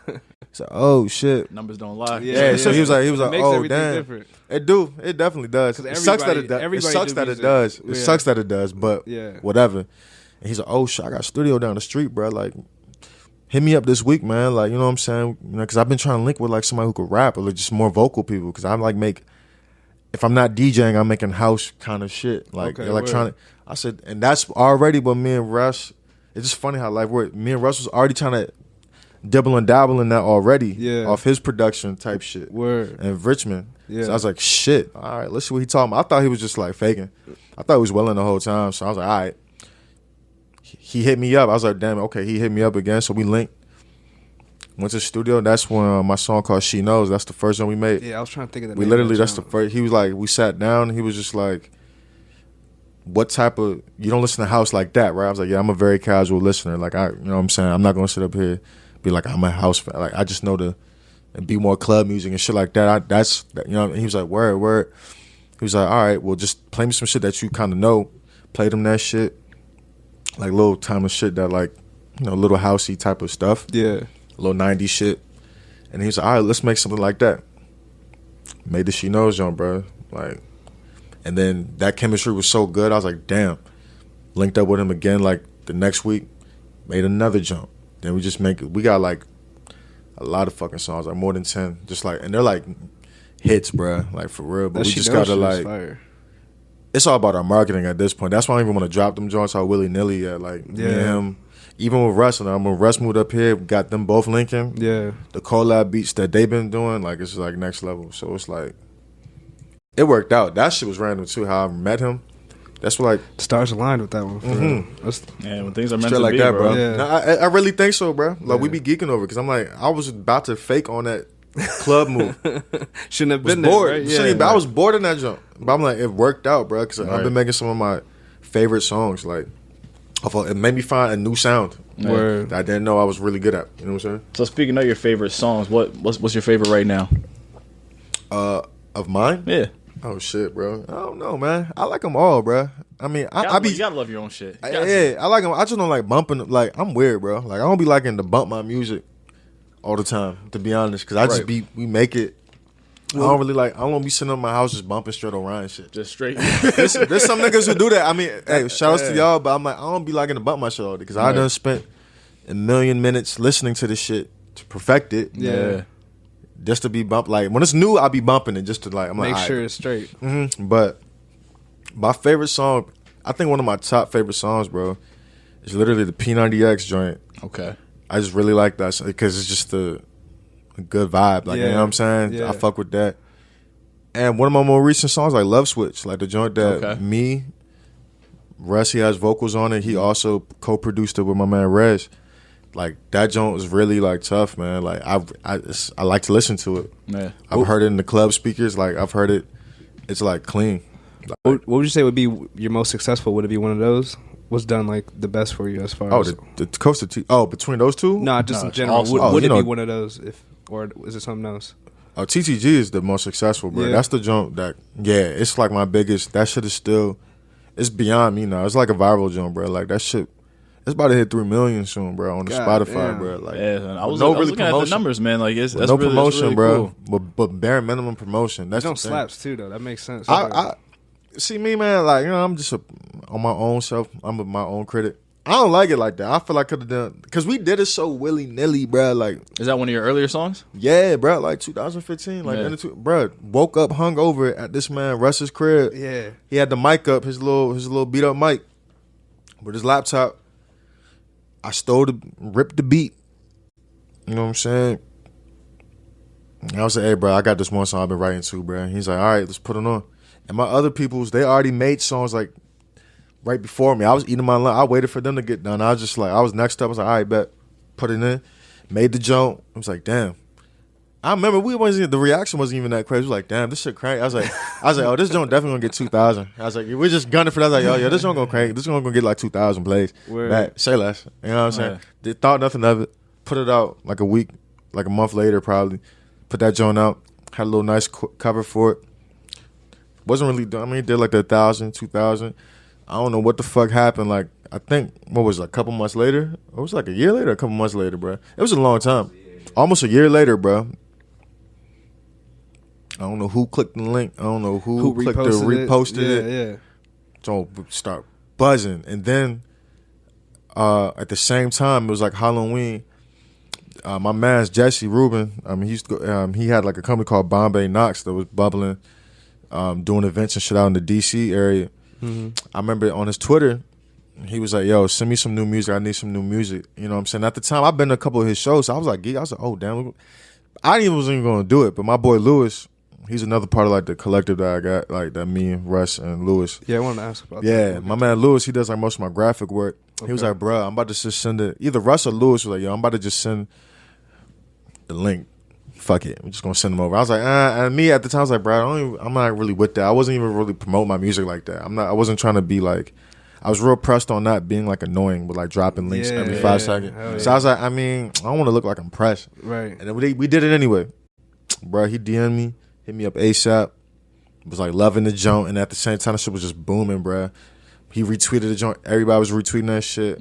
He's like, oh, shit. Numbers don't lie. Yeah. So he was like, oh, damn. Different. It definitely does. It sucks that it does. It sucks that it does, but whatever. And he's like, oh, shit, I got a studio down the street, bro. Like, hit me up this week, man. Like, you know what I'm saying? You know, because I've been trying to link with like somebody who could rap or like just more vocal people because I like make if I'm not DJing, I'm making house kind of shit, like electronic. Word. I said, and that's already what me and Russ. It's just funny how life works. Me and Russ was already trying to dibble and dabble in that already, off his production type shit. Word. In Richmond. Yeah. So I was like, shit. All right, let's see what he talking about. I thought he was just like faking. I thought he was willing the whole time. So I was like, all right. He hit me up. I was like, damn, okay. He hit me up again. So we linked. Went to the studio. That's when my song called She Knows. That's the first one we made. Yeah, I was trying to think of that. We literally, that's the first. He was like, we sat down. He was just like, what type of, you don't listen to house like that, right? I was like, yeah, I'm a very casual listener. Like, you know what I'm saying? I'm not going to sit up here be like, I'm a house fan. Like, I just know and be more club music and shit like that. You know, and he was like, word. He was like, all right, well, just play me some shit that you kind of know. Played him that shit. Like, little time of shit that, like, you know, little housey type of stuff. Yeah. Little 90s shit. And he was like, all right, let's make something like that. Made the She Knows joint, bro. Like, and then that chemistry was so good, I was like, damn. Linked up with him again, like, the next week. Made another jump. Then we got, like, a lot of fucking songs, like more than 10. Just like, and they're like hits, bro. Like, for real. But we just gotta, like, fire. It's all about our marketing at this point. That's why I don't even want to drop them joints all willy-nilly at, like, me and him. Even with Russ, and when Russ moved up here, we got them both linking. Yeah. The collab beats that they've been doing, like, it's like next level. So it's like, it worked out. That shit was random too, how I met him. That's what, like, stars aligned with that one. Yeah, when things are meant to like be, that, bro. Yeah. No, I really think so, bro. Like, we be geeking over, because I'm like, I was about to fake on that club move. Shouldn't have been bored. there, right? Yeah, I was bored in that jump. But I'm like, it worked out, bro, because I've been making some of my favorite songs. Like, it made me find a new sound that I didn't know I was really good at. You know what I'm saying? So speaking of your favorite songs, what's your favorite right now? Of mine? Yeah. Oh shit, bro. I don't know, man. I like them all, bro. I mean, you gotta love your own shit. I like them. I just don't like bumping. Like, I'm weird, bro. Like, I don't be liking to bump my music all the time, to be honest, because I just we make it. I don't be sitting up in my house just bumping straight Orion shit. Just straight. There's some niggas who do that. I mean, hey, shout outs to y'all, but I'm like, I don't be liking to bump my shit all day, because I done spent a million minutes listening to this shit to perfect it. Yeah. Just to be bumped. Like, when it's new, I'll be bumping it just to, like, I'm like, make sure it's straight. Mm-hmm. But my favorite song, I think one of my top favorite songs, bro, is literally the P90X joint. Okay. I just really like that because it's just a good vibe. Like, you know what I'm saying? Yeah. I fuck with that. And one of my more recent songs, like Love Switch, like the joint that Russ, he has vocals on it. He also co-produced it with my man Rez. Like, that joint was really, like, tough, man. Like, I like to listen to it. Yeah. I've heard it in the club speakers. Like, I've heard it. It's, like, clean. What would you say would be your most successful? Would it be one of those? What's done, like, the best for you as far as... the Coast to between those two? No, just in general. Awesome. Would it be one of those, or is it something else? Oh, TTG is the most successful, bro. Yeah. That's the joint that, it's like my biggest... That shit is still... It's beyond me now. It's like a viral joint, bro. Like, that shit... It's about to hit 3 million soon, bro, on the Spotify, bro. Like, I was looking at the numbers, man. Like, that's no really, promotion, really bro. Cool. But bare minimum promotion. That's don't slaps too, though. That makes sense. I see me, man. Like, you know, I'm just on my own self. I'm my own critic. I don't like it like that. I feel like I could have done, because we did it so willy nilly, bro. Like, is that one of your earlier songs? Yeah, bro. Like 2015, like bro. Woke up hungover at this man Russ's crib. Yeah, he had the mic up, his little beat up mic with his laptop. I ripped the beat. You know what I'm saying? And I was like, hey, bro, I got this one song I've been writing too, bro. And he's like, all right, let's put it on. And my other peoples, they already made songs, like, right before me. I was eating my lunch. I waited for them to get done. I was just like, I was next up. I was like, all right, bet. Put it in. Made the joint. I was like, damn. I remember the reaction wasn't even that crazy. It was like, damn, this shit crank. I was like, oh, this joint definitely gonna get 2,000. I was like, we're just gunning for that. I was like, yo, this joint gonna crank. This joint gonna get like 2,000 plays. Say less. You know what I'm saying? They thought nothing of it. Put it out like a week, like a month later probably. Put that joint out. Had a little nice cover for it. Wasn't really done. I mean, it did like 1,000, 2,000. I don't know what the fuck happened. Like, I think, what was it, a couple months later? It was like a year later, a couple months later, bro. It was a long time. Almost a year later, bro. I don't know who clicked the link. I don't know who clicked reposted it. Yeah. So start buzzing. And then at the same time, it was like Halloween. My man's Jesse Rubin, he had like a company called Bombay Knox that was bubbling. doing events and shit out in the DC area. I remember on his Twitter, he was like, yo, send me some new music. I need some new music. You know what I'm saying? At the time, I've been to a couple of his shows. So I was like, oh, damn. I wasn't even going to do it. But my boy Lewis, he's another part of like the collective that I got, like that me and Russ and Lewis. Yeah, I wanted to ask about that. Yeah, my man Lewis, he does like most of my graphic work. Okay. He was like, bro, I'm about to just send it. Either Russ or Lewis was like, yo, I'm about to just send the link. Fuck it. I'm just going to send them over. I was like, and me at the time, I was like, bro, I'm not really with that. I wasn't even really promoting my music like that. I wasn't trying to be like, I was real pressed on not being like annoying with like dropping links every 5 seconds. Yeah. So I was like, I mean, I don't want to look like I'm pressed. Right. And then we did it anyway. Bro, he DM'd me, hit me up ASAP. Was like loving the joint, and at the same time, the shit was just booming, bro. He retweeted the joint. Everybody was retweeting that shit.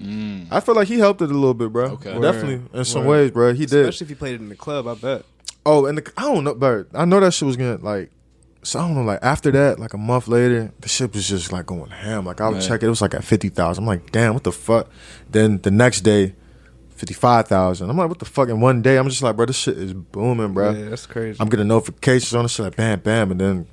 I feel like he helped it a little bit, bro. Okay. Definitely in some ways, bro. He did. Especially if he played it in the club, I bet. Oh, and I don't know, but I know that shit was gonna like. So I don't know, like after that, like a month later, the shit was just like going ham. Like I would check it was like at 50,000. I'm like, damn, what the fuck? Then the next day, 55,000. I'm like, what the fuck? In one day, I'm just like, bro, this shit is booming, bro. Yeah, that's crazy. I'm getting notifications on the shit like bam, bam, and then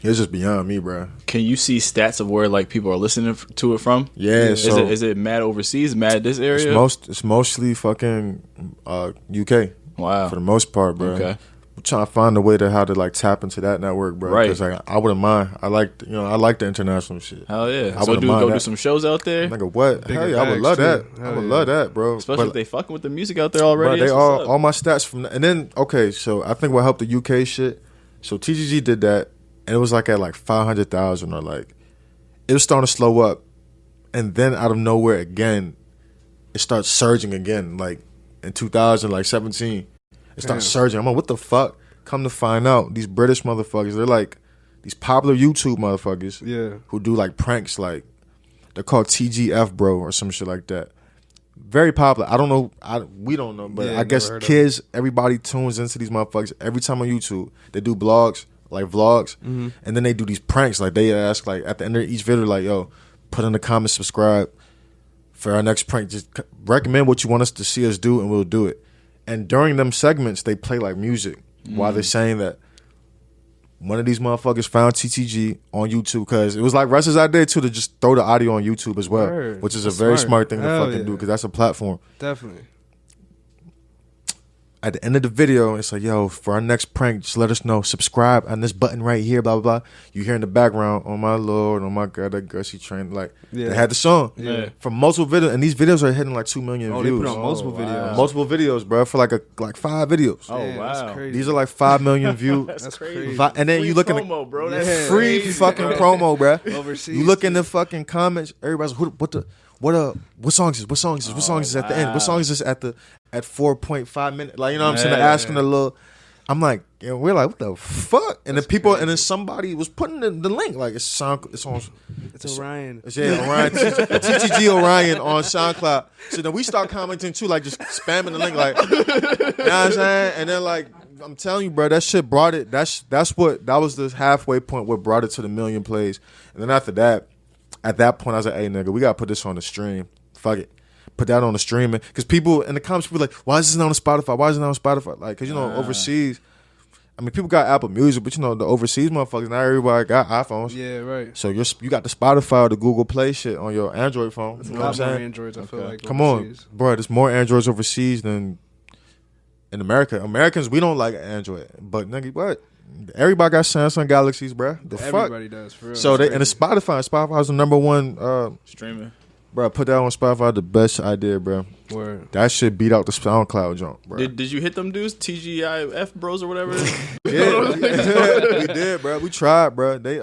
it's just beyond me, bro. Can you see stats of where like people are listening to it from? Yeah. So is it mad overseas, mad this area? It's mostly fucking UK. Wow. For the most part, bro. Okay. I'm trying to find a way to how to like tap into that network, bro. Right. Because like I wouldn't mind. I like the international shit. Hell yeah. I So do some shows out there. Nigga, what? Hell yeah, I would love that. I would love that, bro. Especially if they fucking with the music out there already. Bro, they all my stats from and then okay, so I think what helped the UK shit. So TGG did that, and it was like at like 500,000 or like it was starting to slow up, and then out of nowhere again, it starts surging again. Like in 2017, it starts surging. I'm like, what the fuck? Come to find out, these British motherfuckers, they're like these popular YouTube motherfuckers, who do like pranks, like they're called TGF Bro or some shit like that. Very popular. I don't know. We don't know, but I guess kids, everybody tunes into these motherfuckers every time on YouTube. They do blogs, like vlogs, and then they do these pranks. Like they ask, like at the end of each video, like, yo, put in the comments, subscribe for our next prank. Just recommend what you want us to see us do, and we'll do it. And during them segments, they play like music while they're saying that one of these motherfuckers found TTG on YouTube, because it was like Russ's idea too to just throw the audio on YouTube as well, which is a very smart thing to fucking do, because that's a platform. Definitely. At the end of the video, it's like, yo, for our next prank, just let us know. Subscribe on this button right here, blah, blah, blah. You hear in the background, oh my Lord, oh my God, that girl, she trained. Like, they had the song. Yeah. From multiple videos, and these videos are hitting like 2 million views. They put on multiple videos. Multiple videos, bro, for like 5 videos. Oh, Damn, wow. that's crazy. These are like 5 million views. That's crazy. And then free you look promo, in the bro. That's free crazy, fucking bro. promo, bro. Overseas. You look in the fucking comments, everybody's what song is this? What song is this? What song is this at the end? What song is this at 4.5 minutes? Like, you know what I'm saying? They're asking a little. I'm like, yeah, we're like, what the fuck? And then people, and then somebody was putting the link, like it's on. It's Orion. Orion, TTG Orion on SoundCloud. So then we start commenting too, like just spamming the link, like, you know what I'm saying? And then like, I'm telling you, bro, that shit brought it. That was the halfway point what brought it to the million plays. And then after that, at that point, I was like, hey, nigga, we got to put this on the stream. Fuck it. Put that on the streaming. Because people in the comments, people like, why is this not on Spotify? Why is it not on Spotify? Like, because, you know, overseas, I mean, people got Apple Music, but, you know, the overseas motherfuckers, not everybody got iPhones. Yeah, right. So you got the Spotify or the Google Play shit on your Android phone. There's You a know what lot I'm more saying? Androids, I feel like. Come overseas. on, bro. There's more Androids overseas than in America. Americans, we don't like Android. But, nigga, what? Everybody got Samsung Galaxies, bro. Everybody does, for real. So and the Spotify is the number one Streaming. Bro, put that on Spotify, the best idea, bro. Word. That shit beat out the SoundCloud jump, bro. Did you hit them dudes? TGIF bros or whatever? Yeah, we did, bro. We tried, bro. They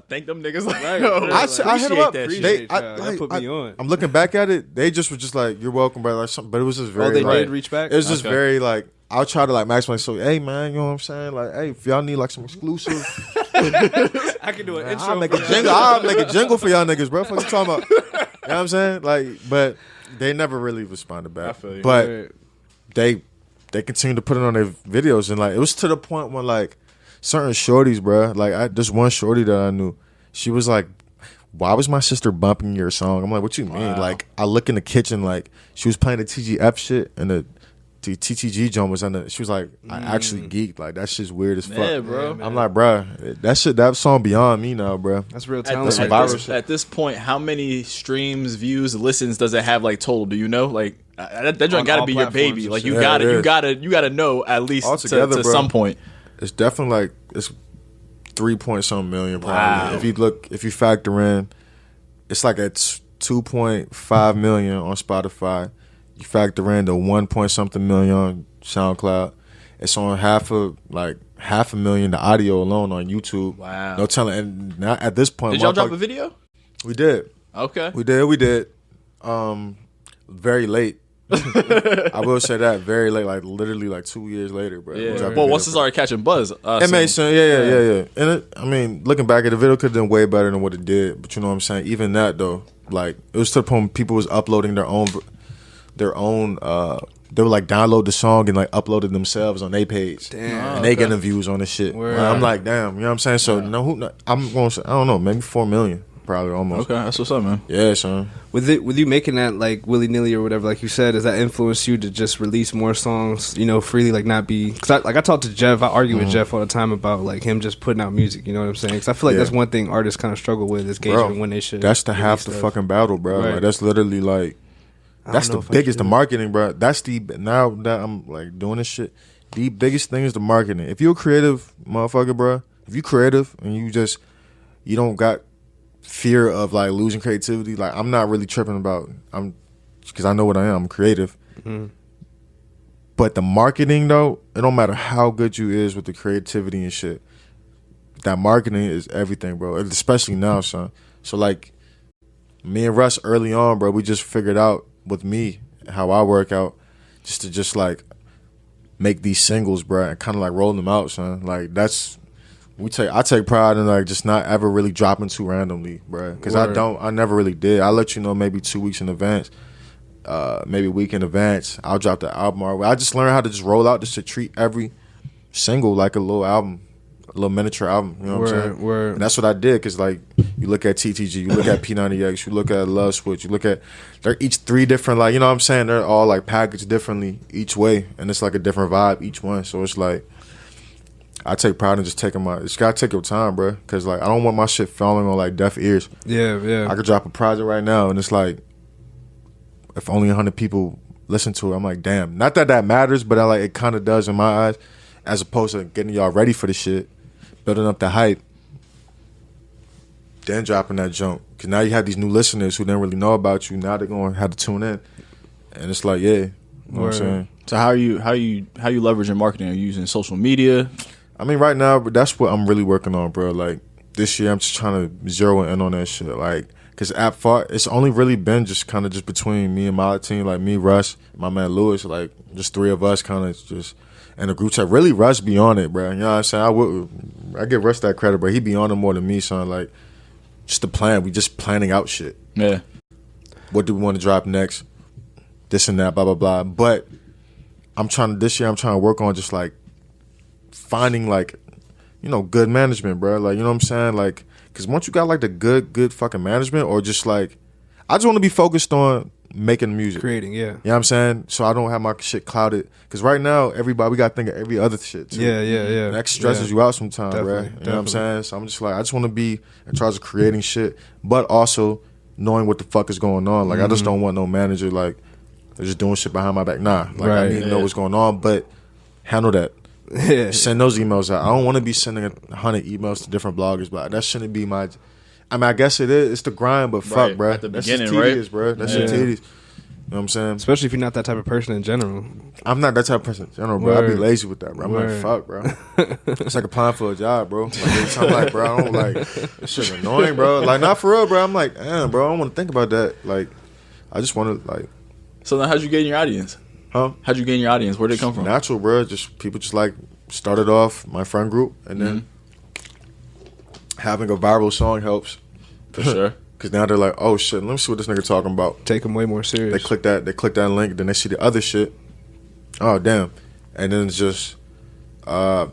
Thank them niggas. Like, I hit them up. That put me on. I'm looking back at it. They just were just like, "You're welcome, bro." Like something, but it was just very. They like, did reach back. It was just very like. I'll try to like maximize. So, hey man, you know what I'm saying? Like, hey, if y'all need like some exclusive, I can do an intro. I'll make a jingle. I'll make a jingle for y'all niggas, bro. What you talking about? You know what I'm saying? Like, but they never really responded back. I feel you. But they continued to put it on their videos, and like it was to the point when like certain shorties, bro. Like this one shorty that I knew, she was like, why was my sister bumping your song? I'm like, what you mean? Like, I look in the kitchen, like she was playing the TGF shit, and the TTG joint was she was like, I actually geeked. Like, that shit's weird as fuck. Yeah, bro. I'm like, bro, that song beyond me now, bro. That's real talent. At this point, how many streams, views, listens does it have like total? Do you know? Like that joint got to be your baby. Like you gotta know at least to some point. It's definitely like it's 3-point-something million probably. Wow. If you factor in, it's like at 2.5 million on Spotify. You factor in the 1-point-something million on SoundCloud. It's on half a million, the audio alone on YouTube. Wow. No telling. And now at this point, did y'all drop a video? We did. Okay. We did. Very late. I will say that, very late, like literally like 2 years later, bro. Yeah. Well, once it started catching buzz, it made sense. Yeah. And I mean, looking back at the video, could have done way better than what it did. But you know what I'm saying? Even that though, like it was to the point people was uploading their own. They would like download the song and like upload it themselves on their page. Damn. And they getting views on this shit. I'm like, damn, you know what I'm saying? So I'm going to say, I don't know, maybe 4 million. Probably almost. Okay, that's what's up, man. Yeah, son. With you making that like willy nilly or whatever, like you said, does that influence you to just release more songs, freely, like not be? Because I talk to Jeff, I argue with Jeff all the time about like him just putting out music. You know what I'm saying? Because I feel like that's one thing artists kind of struggle with is gauging when they should. That's the half the fucking battle, bro. Right. Like, that's literally like that's the biggest, the marketing, bro. That's now that I'm like doing this shit, the biggest thing is the marketing. If you're a creative motherfucker, bro, if you creative and you don't got fear of like losing creativity, like I'm not really tripping about, because I know what I am, I'm creative. But the marketing though, it don't matter how good you is with the creativity and shit, that marketing is everything, bro, especially now, son. So like me and Russ early on, bro, we just figured out with me how I work out just to like make these singles, bro, and kind of like roll them out, son. Like I take pride in like just not ever really dropping too randomly, bro. Because I never really did. I let you know maybe 2 weeks in advance, maybe a week in advance. I'll drop the album. I just learned how to just roll out, just to treat every single like a little album, a little miniature album. You know what I'm saying? And that's what I did. Because like you look at TTG, you look at P90X, you look at Love Switch, you look at, they're each 3 different, like, you know what I'm saying? They're all like packaged differently each way, and it's like a different vibe each one. So it's like, I take pride in just taking it's gotta take your time, bro. Cause like I don't want my shit falling on like deaf ears. Yeah. I could drop a project right now, and it's like, if only 100 people listen to it, I'm like, damn. Not that matters, but it kind of does in my eyes. As opposed to getting y'all ready for the shit, building up the hype, then dropping that jump. Cause now you have these new listeners who didn't really know about you. Now they're gonna have to tune in, and it's like, yeah, you know what I'm saying. So how you leveraging marketing? Are you using social media? I mean, right now, that's what I'm really working on, bro. Like, this year, I'm just trying to zero in on that shit. Like, because it's only really been just kind of just between me and my team, like me, Russ, my man Lewis, like, just 3 of us kind of just, and the group chat. Really, Russ be on it, bro. You know what I'm saying? I give Russ that credit, but he be on it more than me, son. Like, just the plan. We just planning out shit. Yeah. What do we want to drop next? This and that, blah, blah, blah. But this year, I'm trying to work on just, like, finding like, good management, bro. Like, you know what I'm saying? Like, because once you got like the good fucking management, or just like, I just want to be focused on making music, creating, yeah. You know what I'm saying? So I don't have my shit clouded. Because right now, everybody, we got to think of every other shit too. Yeah. And that stresses you out sometimes, bro. You know what I'm saying? So I'm just like, I just want to be in charge of creating shit, but also knowing what the fuck is going on. Like, I just don't want no manager like they're just doing shit behind my back. Nah, like I need to know what's going on, but handle that. Yeah. Send those emails out. I don't want to be sending 100 emails to different bloggers, but that shouldn't be my. I mean, I guess it is. It's the grind, but fuck, bro. At the That's beginning, just tedious, right? bro. That's just tedious. You know what I'm saying? Especially if you're not that type of person in general. I'm not that type of person in general, bro. I be lazy with that, bro. I'm like, fuck, bro. It's like applying for a job, bro. Like, every time, like, bro, I don't like. This shit annoying, bro. Like, not for real, bro. I'm like, damn, bro. I don't want to think about that. Like, I just want to like. So now, how'd you gain your audience? Huh? How'd you gain your audience? Where'd it come from? Natural, bro. Just people just like started off my friend group, and then having a viral song helps. For sure. Because now they're like, oh shit, let me see what this nigga talking about. Take them way more serious. They click that link, then they see the other shit. Oh damn. And then it's just I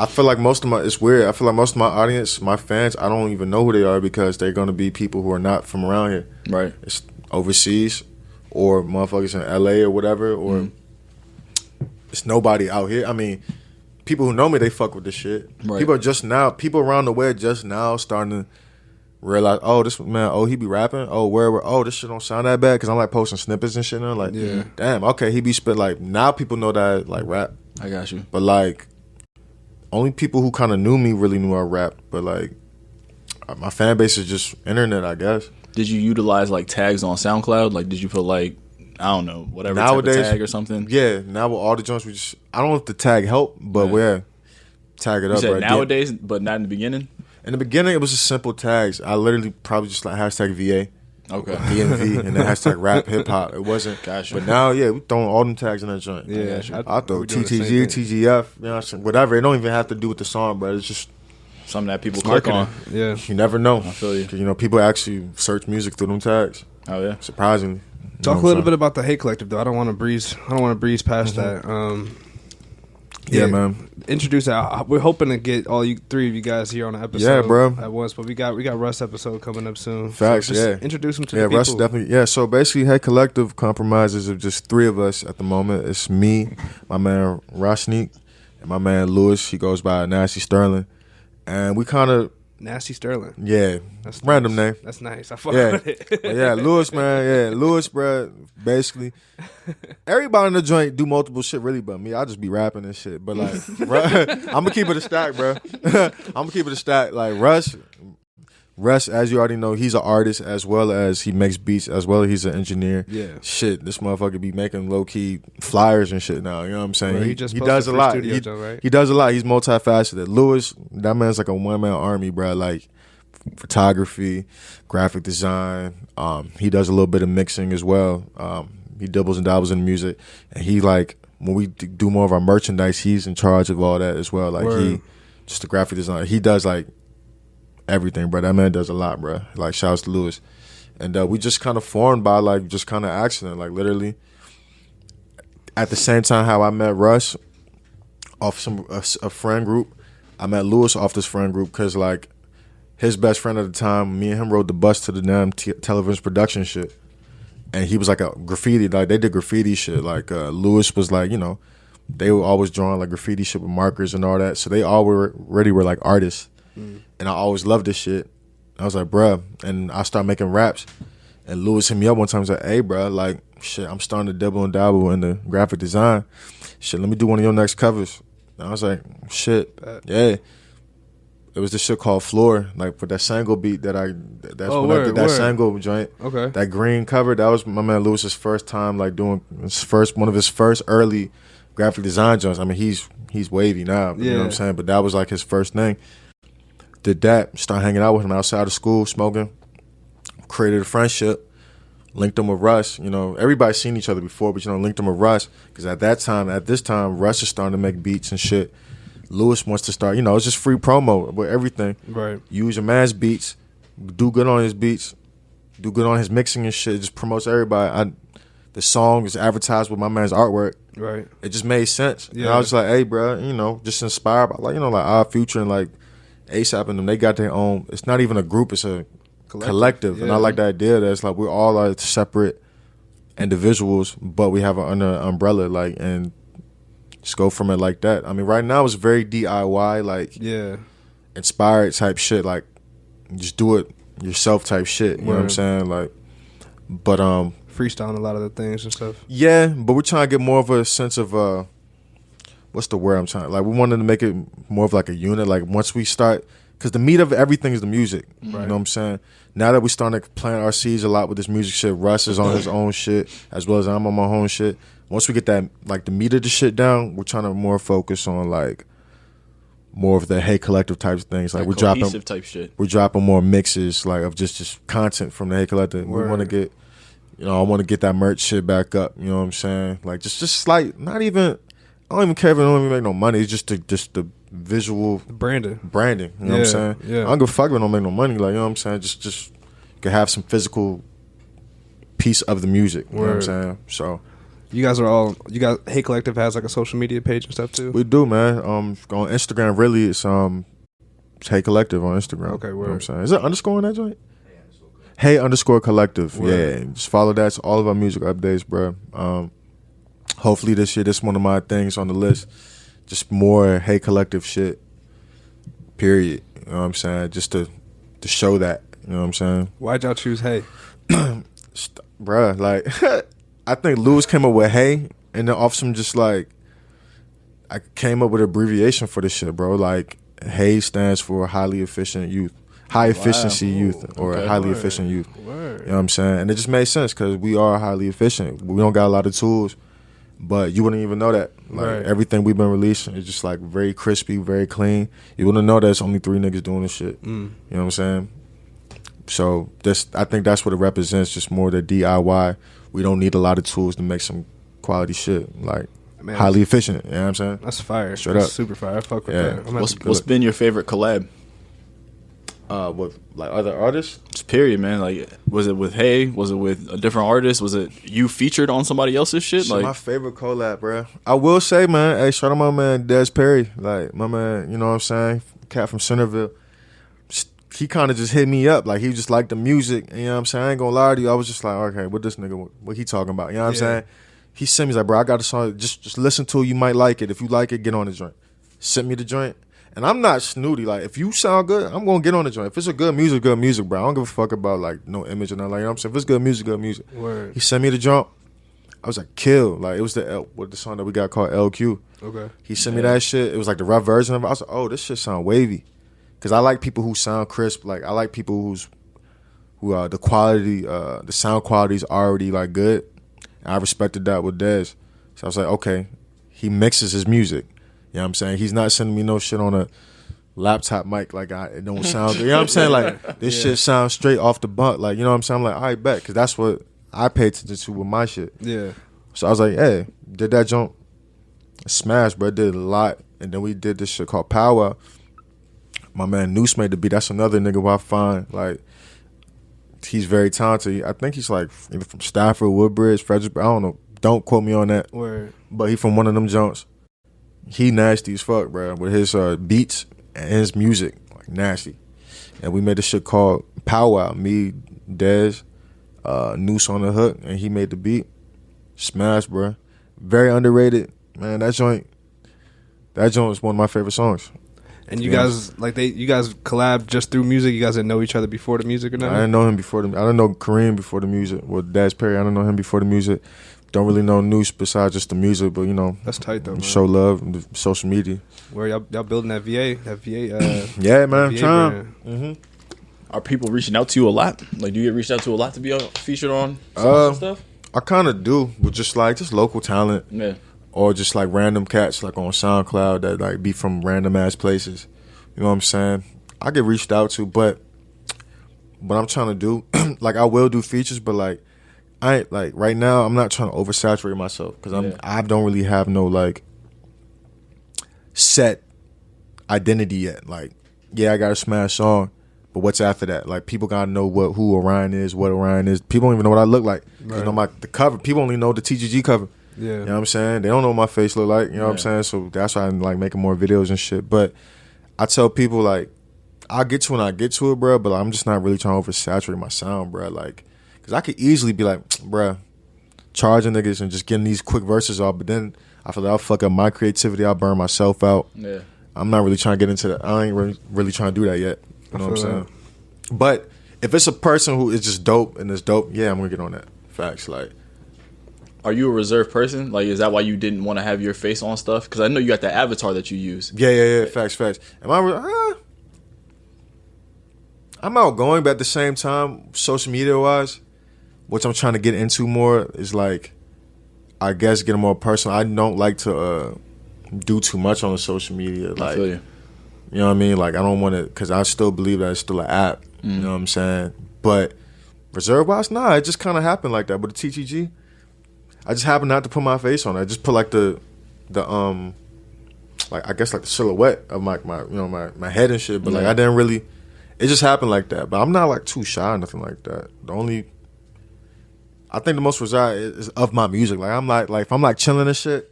feel like it's weird. I feel like most of my audience, my fans, I don't even know who they are, because they're gonna be people who are not from around here. Right. It's overseas, or motherfuckers in LA or whatever, or it's nobody out here. I mean, people who know me, they fuck with this shit. Right. People around the way just now starting to realize, oh, this man, oh, he be rapping. Oh, oh, this shit don't sound that bad because I'm like posting snippets and shit now. Like, damn, okay, he be spit. Like, now people know that I like rap. I got you. But like, only people who kind of knew me really knew I rap. But like, my fan base is just internet, I guess. Did you utilize like tags on SoundCloud? Like, did you put like, I don't know, whatever nowadays, type of tag or something? Yeah, now with all the joints, we just, I don't know if the tag help, but tag it You up. said right? nowadays, but not in the beginning? In the beginning, it was just simple tags. I literally probably just like hashtag VA. Okay. DMV and then hashtag rap, hip hop. It wasn't. Gotcha. But now, we throwing all them tags in that joint. Yeah, I throw TTG, TGF, you know, whatever. It don't even have to do with the song, bro. It's just something that people click on. Yeah. You never know. I feel you. 'Cause, you know, people actually search music through them tags. Oh, yeah. Surprisingly. Talk a little bit about the Hate Collective, though. I don't want to breeze past that. Yeah, man. Introduce that. We're hoping to get all you three of you guys here on an episode. Yeah, bro. At once, but we got Russ episode coming up soon. Facts. So just introduce them to the people. Russ definitely. Yeah, so basically, Hey Collective compromises of just three of us at the moment. It's me, my man Rosnik, and my man Lewis. He goes by Nasty Sterling, and we kind of. Nasty Sterling. Yeah, that's random nice. name. That's nice. I fuck with it. Yeah, Lewis, man. Yeah, Lewis, bro. Basically, everybody in the joint do multiple shit, really, but me. I just be rapping and shit. But like, I'm gonna keep it a stack, bro. I'm gonna keep it a stack. Like Russ, as you already know, he's an artist as well as he makes beats, as well as he's an engineer. Yeah. Shit, this motherfucker be making low key flyers and shit now. You know what I'm saying? Bro, he does a lot. He does a lot. He's multifaceted. Lewis, that man's like a one man army, bro. Like photography, graphic design. He does a little bit of mixing as well. He dibbles and dabbles in music, and he like when we do more of our merchandise, he's in charge of all that as well. Like he just a graphic designer. He does like everything, bro. That man does a lot, bro. Like, shouts to Lewis. And we just kind of formed by, like, just kind of accident. Like, literally, at the same time how I met Russ off a friend group, I met Lewis off this friend group because, like, his best friend at the time, me and him rode the bus to the damn television production shit. And he was, like, a graffiti. Like, they did graffiti shit. Like, Lewis was, like, you know, they were always drawing, like, graffiti shit with markers and all that. So they already were, like, artists. And I always loved this shit. I was like, bruh. And I started making raps. And Lewis hit me up one time and said, hey, bruh, like, shit, I'm starting to dibble and dabble in the graphic design. Shit, let me do one of your next covers. And I was like, shit, yeah. It was this shit called Floor, like for that Sango beat that I did that Sango joint. Okay. That green cover, that was my man Lewis's first time like doing one of his first early graphic design joints. I mean, he's wavy now, you know what I'm saying? But that was like his first thing. Did that, started hanging out with him outside of school, smoking, created a friendship, linked him with Russ. You know, everybody's seen each other before, but, you know, linked him with Russ. Because at this time, Russ is starting to make beats and shit. Lewis wants to start, you know, it's just free promo with everything. Right. Use your man's beats, do good on his beats, do good on his mixing and shit. It just promotes everybody. The song is advertised with my man's artwork. Right. It just made sense. Yeah. And I was just like, hey, bro, you know, just inspired by, like, you know, like Odd Future and like ASAP and them. They got their own, it's not even a group, it's a collective. Yeah. And I like the idea that it's like we're all like separate individuals, but we have an umbrella, like, and just go from it like that. I mean, right now it's very DIY, like, inspired type shit, like, just do it yourself type shit. You know what I'm saying? Like, but freestyling a lot of the things and stuff. Yeah, but we're trying to get more of a sense of what's the word I'm trying? Like, we wanted to make it more of like a unit. Like, once we start, because the meat of everything is the music. Right. You know what I'm saying? Now that we starting to plant our seeds a lot with this music shit, Russ is on his own shit as well as I'm on my own shit. Once we get that, like, the meat of the shit down, we're trying to more focus on like more of the Hey Collective types of things. Like, we're dropping type shit. We're dropping more mixes, like, of just content from the Hey Collective. We want to get, you know, I want to get that merch shit back up. You know what I'm saying? Like, just slight, not even. I don't even care if I don't even make no money. It's just the visual branding. You know what I'm saying? Yeah. I don't give a fuck if I don't make no money. Like, you know what I'm saying? Just could have some physical piece of the music. You know what I'm saying? So you guys Hey Collective has like a social media page and stuff too? We do, man. On Instagram, really, it's Hey Collective on Instagram. Okay, you know what I'm saying? Is it underscore in that joint? Hey_Collective. Yeah. Just follow that. It's all of our music updates, bro. hopefully this year, this is one of my things on the list. Just more Hey Collective shit. Period. You know what I'm saying? Just to show that. You know what I'm saying? Why'd y'all choose Hey? Bruh, like I think Lewis came up with Hey, and then off some just like I came up with an abbreviation for this shit, bro. Like Hey stands for highly efficient youth. High efficiency youth, or highly efficient youth. Word. You know what I'm saying? And it just made sense because we are highly efficient. We don't got a lot of tools, but you wouldn't even know that. Like everything we've been releasing is just like very crispy, very clean. You wouldn't know there's only 3 niggas doing this shit. You know what I'm saying? So I think that's what it represents. Just more the DIY. We don't need a lot of tools to make some quality shit. Like highly efficient. You know what I'm saying? That's fire. Straight that's up. Super fire. I fuck with that. What's been your favorite collab? With like other artists? Just period, man. Like, was it with Hey? Was it with a different artist? Was it you featured on somebody else's shit? Like my favorite collab, bro. I will say, man, hey, shout out my man Des Perry. Like my man, you know what I'm saying? Cat from Centerville. He kind of just hit me up. Like he just liked the music. You know what I'm saying? I ain't gonna lie to you. I was just like, okay, what this nigga, what he talking about? You know what I'm saying? He sent me, he's like, bro, I got a song. Just listen to it. You might like it. If you like it, get on the joint. Sent me the joint. And I'm not snooty. Like, if you sound good, I'm going to get on the joint. If it's a good music, bro. I don't give a fuck about, like, no image or nothing. Like, you know what I'm saying? If it's good music, good music. Word. He sent me the joint. I was like, kill. Like, it was the song that we got called LQ. Okay. He sent me that shit. It was like the rough version of it. I was like, oh, this shit sound wavy. Because I like people who sound crisp. Like, I like people who the quality, the sound quality is already, like, good. And I respected that with Dez. So I was like, okay. He mixes his music. You know what I'm saying? He's not sending me no shit on a laptop mic like it don't sound good. You know what I'm saying? Like, this shit sounds straight off the butt. Like, you know what I'm saying? I'm like, all right, bet. Because that's what I pay attention to with my shit. Yeah. So I was like, hey, did that jump. Smash, bro. Did a lot. And then we did this shit called Power. My man Noose made the beat. That's another nigga who I find, like, he's very talented. I think he's, like, either from Stafford, Woodbridge, Fredericksburg. I don't know. Don't quote me on that. Word. But he from one of them joints. He nasty as fuck, bro, with his beats and his music, like nasty. And we made this shit called Powwow. Me, Dez, Noose on the hook, and he made the beat. Smash, bro. Very underrated, man. That joint is one of my favorite songs. And you guys, you guys collab just through music? You guys didn't know each other before the music or nothing? I didn't know him before I didn't know Kareem before the music. Well, Dez Perry, I didn't know him before the music. Don't really know Noose besides just the music, but you know, that's tight though. Man. Show love, the social media. Where y'all building that VA? Yeah, man. Trying. Mm-hmm. Are people reaching out to you a lot? Like, do you get reached out to a lot to be featured on songs and stuff? I kind of do, with just local talent, or just like random cats like on SoundCloud that like be from random ass places. You know what I'm saying? I get reached out to, but what I'm trying to do, like I will do features, but like. I ain't, like, right now, I'm not trying to oversaturate myself because I don't really have no, like, set identity yet. Like, yeah, I got a smash song, but what's after that? Like, people got to know who Orion is, what Orion is. People don't even know what I look like. Right. You know, the cover. People only know the TGG cover. Yeah. You know what I'm saying? They don't know what my face look like. You know what I'm saying? So that's why I'm, like, making more videos and shit. But I tell people, like, I'll get to when I get to it, bro, but I'm just not really trying to oversaturate my sound, bro. Like, because I could easily be like, bruh, charging niggas and just getting these quick verses off. But then I feel like I'll fuck up my creativity. I'll burn myself out. Yeah. I'm not really trying to get into that. I ain't really trying to do that yet. You know what I'm saying? But if it's a person who is just dope and is dope, yeah, I'm going to get on that. Facts. Like, are you a reserved person? Like, is that why you didn't want to have your face on stuff? Because I know you got that avatar that you use. Yeah. Facts. Am I... I'm outgoing, but at the same time, social media-wise... Which I'm trying to get into more is like, I guess getting more personal. I don't like to do too much on the social media. Like, I feel you. You know what I mean? Like, I don't want to, because I still believe that it's still an app. You know what I'm saying? But reserve-wise, nah, it just kind of happened like that. But the TTG, I just happened not to put my face on it. I just put like the like I guess like the silhouette of my head and shit. But like I didn't really, it just happened like that. But I'm not like too shy or nothing like that. I think the most reserved is of my music. Like I'm like if I'm like chilling and shit,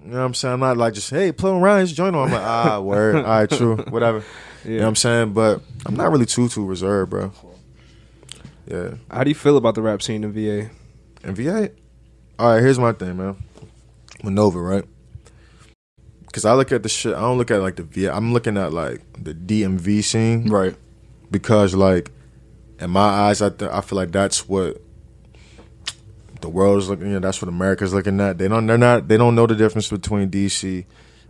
you know what I'm saying? I'm not like just, hey, play Ryan's joint on. I'm like, word, all right, true, whatever. Yeah. You know what I'm saying? But I'm not really too reserved, bro. Yeah. How do you feel about the rap scene in VA? In VA? all right, here's my thing, man. With Nova, right? Because I look at the shit. I don't look at like the V. I'm looking at like the DMV scene, Right. because like in my eyes, I feel like that's what the world is looking at. That's what America's looking at. They don't know the difference between DC,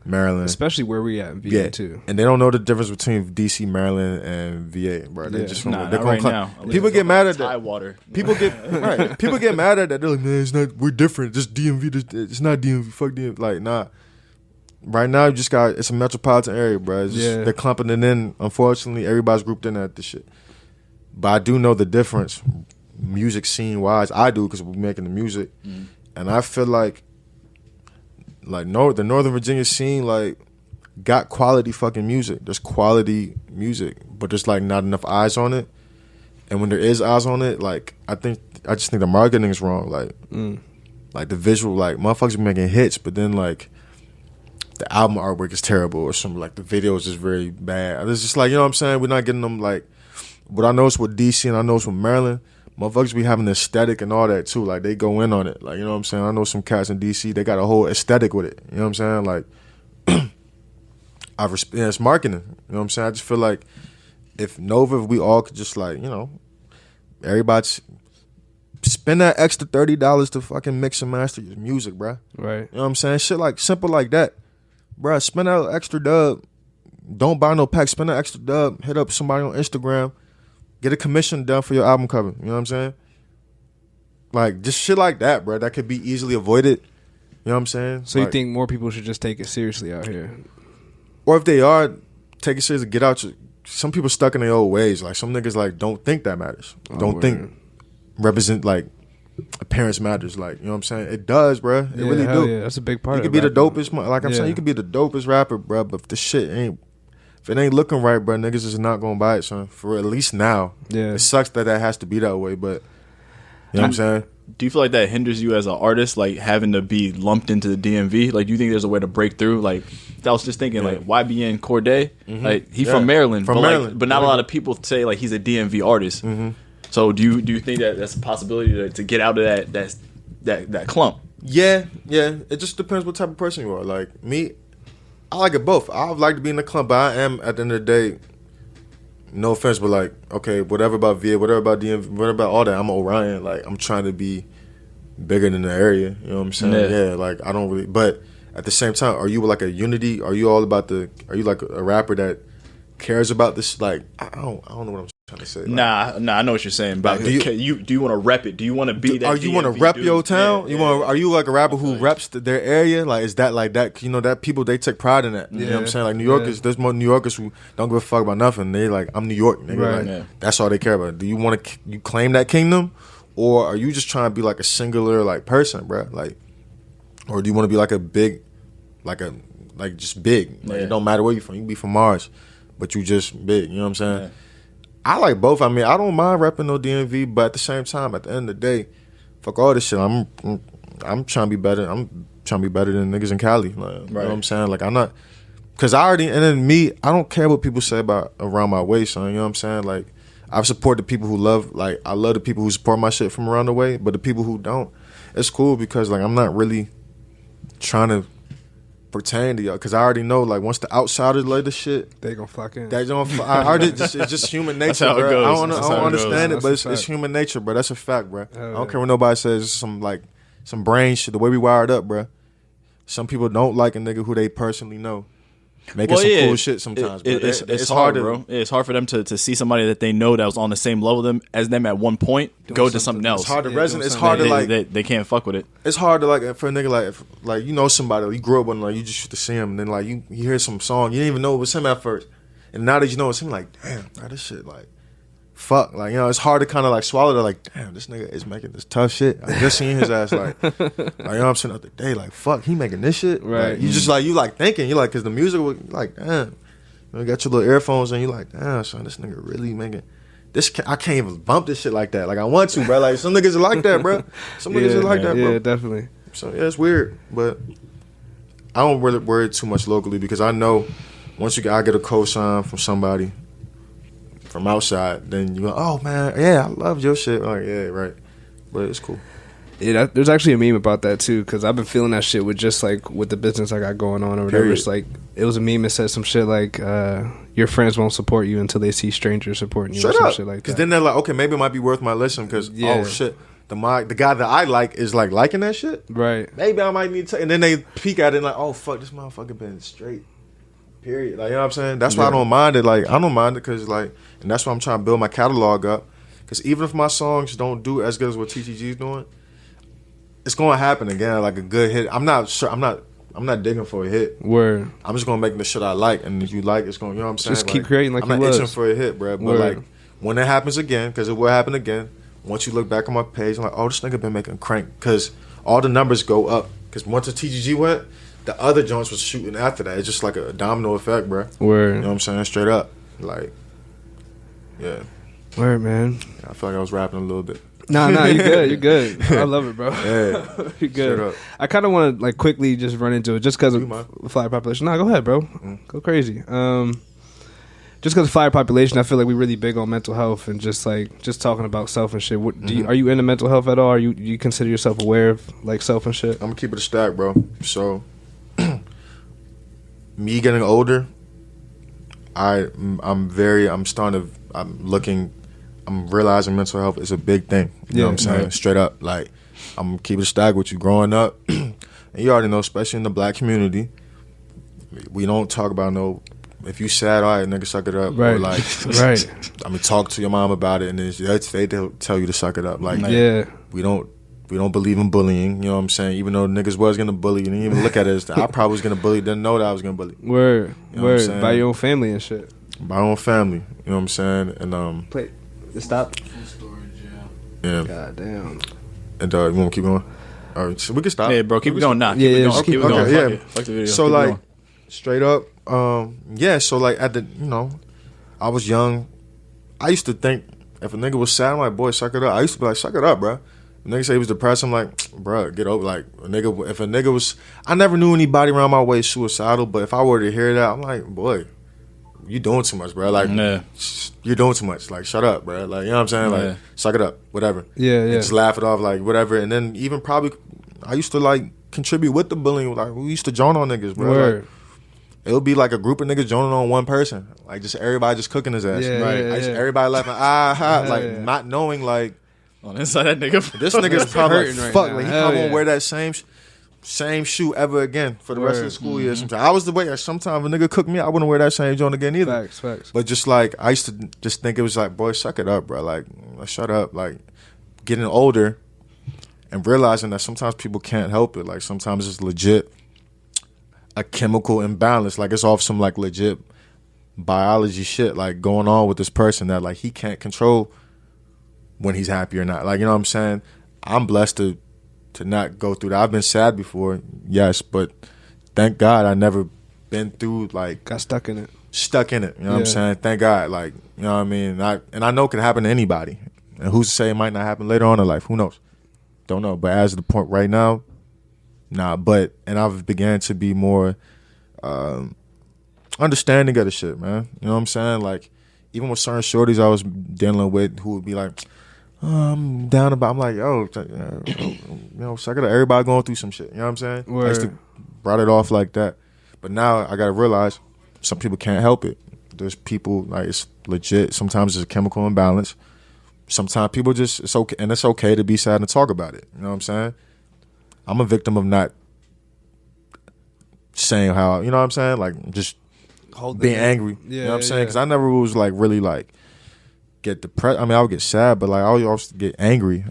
Maryland, especially where we at in VA too. And they don't know the difference between DC, Maryland, and VA, bro. They just not they're right now. People get mad at that. Tidewater. People get right. People get mad at that. They're like, man, it's not. We're different. Just DMV. It's not DMV. Fuck DMV. Like, nah. Right now, you just got, it's a metropolitan area, bro. It's just, they're clumping it in. Unfortunately, everybody's grouped in at this shit. But I do know the difference, music scene wise. I do, because we're making the music, and I feel like the Northern Virginia scene like got quality fucking music. There's quality music, but there's like not enough eyes on it. And when there is eyes on it, like I just think the marketing is wrong. Like the visual, like motherfuckers be making hits, but then like the album artwork is terrible or something. Like the video is just very bad. It's just like, you know what I'm saying? We're not getting them like. What I noticed with DC and I noticed with Maryland, motherfuckers be having the aesthetic and all that too. Like they go in on it. Like, you know what I'm saying? I know some cats in DC, they got a whole aesthetic with it. You know what I'm saying? Like it's marketing. You know what I'm saying? I just feel like if we all could just like, you know, everybody spend that extra $30 to fucking mix and master your music, bruh. Right. You know what I'm saying? Shit like simple like that. Bruh, spend that extra dub. Don't buy no pack. Spend that extra dub. Hit up somebody on Instagram. Get a commission done for your album cover. You know what I'm saying? Like, just shit like that, bruh. That could be easily avoided. You know what I'm saying? So like, you think more people should just take it seriously out here? Or if they are, take it seriously. Get out your... Some people stuck in their old ways. Like, some niggas, like, don't think that matters. Don't think represent, like... appearance matters, like, you know what I'm saying? It does, bro. It really do. Yeah, that's a big part. You could be the dopest, like I'm saying, you could be the dopest rapper, bro. But if the shit if it ain't looking right, bro, niggas is not gonna buy it, son. For at least now. Yeah, it sucks that has to be that way, but you know what I'm saying? Do you feel like that hinders you as an artist, like having to be lumped into the DMV? Like, do you think there's a way to break through? Like, I was just thinking, like, YBN Corday, like he from Maryland, but not a lot of people say like he's a DMV artist. So do you think that that's a possibility to get out of that clump? Yeah. It just depends what type of person you are. Like me, I like it both. I would like to be in the clump, but I am at the end of the day. No offense, but like, okay, whatever about VA, whatever about DMV, whatever about all that. I'm Orion. Like, I'm trying to be bigger than the area. You know what I'm saying? Yeah. Like, I don't really. But at the same time, are you like a unity? Are you all about Are you like a rapper that cares about this? Like, I don't know what I'm trying to say. Like, nah, I know what you're saying. But do you want to rep it? Do you want to be that? Are you want to rep your town? Yeah, Are you like a rapper who reps their area? Like, is that like that? You know, that people, they take pride in that. You know what I'm saying? Like New Yorkers, there's more New Yorkers who don't give a fuck about nothing. They like, I'm New York, nigga. Right. Like, that's all they care about. Do you want to you claim that kingdom, or are you just trying to be like a singular like person, bro? Like, or do you want to be like a big, like just big? Like, it don't matter where you from. You can be from Mars, but you just big. You know what I'm saying? Yeah. I like both. I mean, I don't mind repping no DMV, but at the same time, at the end of the day, fuck all this shit. I'm trying to be better. I'm trying to be better than niggas in Cali. Like, you know what I'm saying? Like, I'm not, because I don't care what people say about around my way, son. You know what I'm saying? Like, I support the people who love, like, I love the people who support my shit from around the way, but the people who don't, it's cool because, like, I'm not really trying to pertain to y'all, because I already know, like, once the outsiders lay the shit, they gonna flock in. It's just human nature, That's how bro. it goes. I don't understand it, but it's human nature, bro. That's a fact, bro. I don't care what nobody says. It's some brain shit, the way we wired up, bro. Some people don't like a nigga who they personally know making some cool shit sometimes. It's hard, bro. It's hard for them to see somebody that they know that was on the same level as them at one point go to something else. It's hard to resonate. It's hard to like. They can't fuck with it. It's hard to like for a nigga like you know somebody, you grew up with, like, you just used to see him, and then like you hear some song, you didn't even know it was him at first, and now that you know it's him, like, damn, bro, this shit, like, fuck, like, you know, it's hard to kind of like swallow that, like, damn, this nigga is making this tough shit. I just seen his ass, like you know what I'm saying, the other day, like, fuck, he making this shit, right? Like, you just like, you like thinking, you like, because the music was like, damn, you got your little earphones and you like, damn, son, this nigga really making this. I can't even bump this shit like that. Like, I want to, bro. Like, some niggas are like that, bro. Some niggas are like that, bro. Yeah, definitely. So yeah, it's weird, but I don't really worry too much locally, because I know once I get a cosign from somebody from outside, then you go, oh man, yeah, I love your shit. Like, yeah, right. But it's cool. Yeah, there's actually a meme about that too, because I've been feeling that shit with just like with the business I got going on or whatever. It's like it was a meme that said some shit like your friends won't support you until they see strangers supporting you. Shut or some up. Shit like that. Because then they're like, okay, maybe it might be worth my listen. Because oh shit, the guy that I like is like liking that shit. Right. Maybe I might need to. And then they peek at it and like, oh fuck, this motherfucker been straight. Period. Like, you know what I'm saying? That's why I don't mind it. Like, I don't mind it because like, and that's why I'm trying to build my catalog up. Because even if my songs don't do as good as what TTG's doing, it's gonna happen again. Like a good hit. I'm not sure. I'm not digging for a hit. Word. I'm just gonna make the shit I like, and if you like, it's gonna. You know what I'm saying? Just keep creating like I'm not you was. itching for a hit, bro. But Word. like when it happens again, because it will happen again. Once you look back on my page, I'm like, oh, this nigga been making crank, because all the numbers go up. Because once the TGG went, the other joints was shooting after that. It's just like a domino effect, bro. Word. You know what I'm saying? Straight up, like, yeah. Word, man. Yeah, I feel like I was rapping a little bit. Nah, you're good. You're good. I love it, bro. Yeah, you're good. I kind of want to like quickly just run into it, just because of flyer population. Nah, go ahead, bro. Go crazy. Just because of flyer population, I feel like we really big on mental health and just talking about self and shit. What, are you into mental health at all? Do you consider yourself aware of like self and shit? I'm gonna keep it a stack, bro. So, me getting older, I'm realizing mental health is a big thing. You know what I'm saying? Right. Straight up. Like, I'm gonna keep it a stack with you. Growing up, and you already know, especially in the black community, we don't talk about if you sad, all right, nigga, suck it up. Right. Or like, right. I mean, talk to your mom about it, and they tell you to suck it up. Like, we don't believe in bullying. You know what I'm saying? Even though niggas was gonna bully, you didn't even look at it as I probably was gonna bully. Didn't know that I was gonna bully. Word. You know Word. By your own family and shit. By our own family. You know what I'm saying? And play. Stop. Yeah. God damn. And you want to keep going? All right, so we can stop. Yeah, bro, keep it going now. Keep it going. Keep it going. Okay, Fuck the video. So keep like, straight up, so like at the, I was young. I used to think if a nigga was sad, I'm like, boy, suck it up. I used to be like, suck it up, bro. A nigga say he was depressed, I'm like, bro, get over. Like if a nigga was, I never knew anybody around my way suicidal, but if I were to hear that, I'm like, boy, you doing too much, bro. Like, you're doing too much. Like, shut up, bro. Like, you know what I'm saying? Like, suck it up, whatever. Yeah. And just laugh it off, like, whatever. And then even probably, I used to like contribute with the bullying. Like, we used to join on niggas, bro. Word. Like, it would be like a group of niggas joining on one person, like just everybody just cooking his ass. Yeah, right? yeah, everybody laughing, like not knowing like on the inside that nigga. This nigga's probably like, right fuck, now. like he probably won't wear that same shoe ever again for the rest of the school year. Sometimes I was the way. Sometimes a nigga cooked me, I wouldn't wear that same joint again either. Facts. But just like I used to just think it was like, boy, suck it up, bro. Like, shut up. Like, getting older and realizing that sometimes people can't help it. Like, sometimes it's legit a chemical imbalance. Like, it's off some like legit biology shit like going on with this person that like he can't control when he's happy or not. Like, you know what I'm saying? I'm blessed to not go through that. I've been sad before, yes, but thank God I never been through like got stuck in it. You know what I'm saying? Thank God. Like, you know what I mean? I know it can happen to anybody. And who's to say it might not happen later on in life? Who knows? Don't know. But as of the point right now, nah. And I've began to be more understanding of the shit, man. You know what I'm saying? Like, even with certain shorties I was dealing with who would be like, I'm down about. I'm like, yo, suck it up. Everybody going through some shit. You know what I'm saying? Word. I used to brought it off like that, but now I gotta realize some people can't help it. There's people like it's legit. Sometimes it's a chemical imbalance. Sometimes people just it's okay, and it's okay to be sad and talk about it. You know what I'm saying? I'm a victim of not saying how. You know what I'm saying? Like just being angry. You know what I'm saying? Because I never was like really like get depressed. I mean, I would get sad, but like I would also get angry,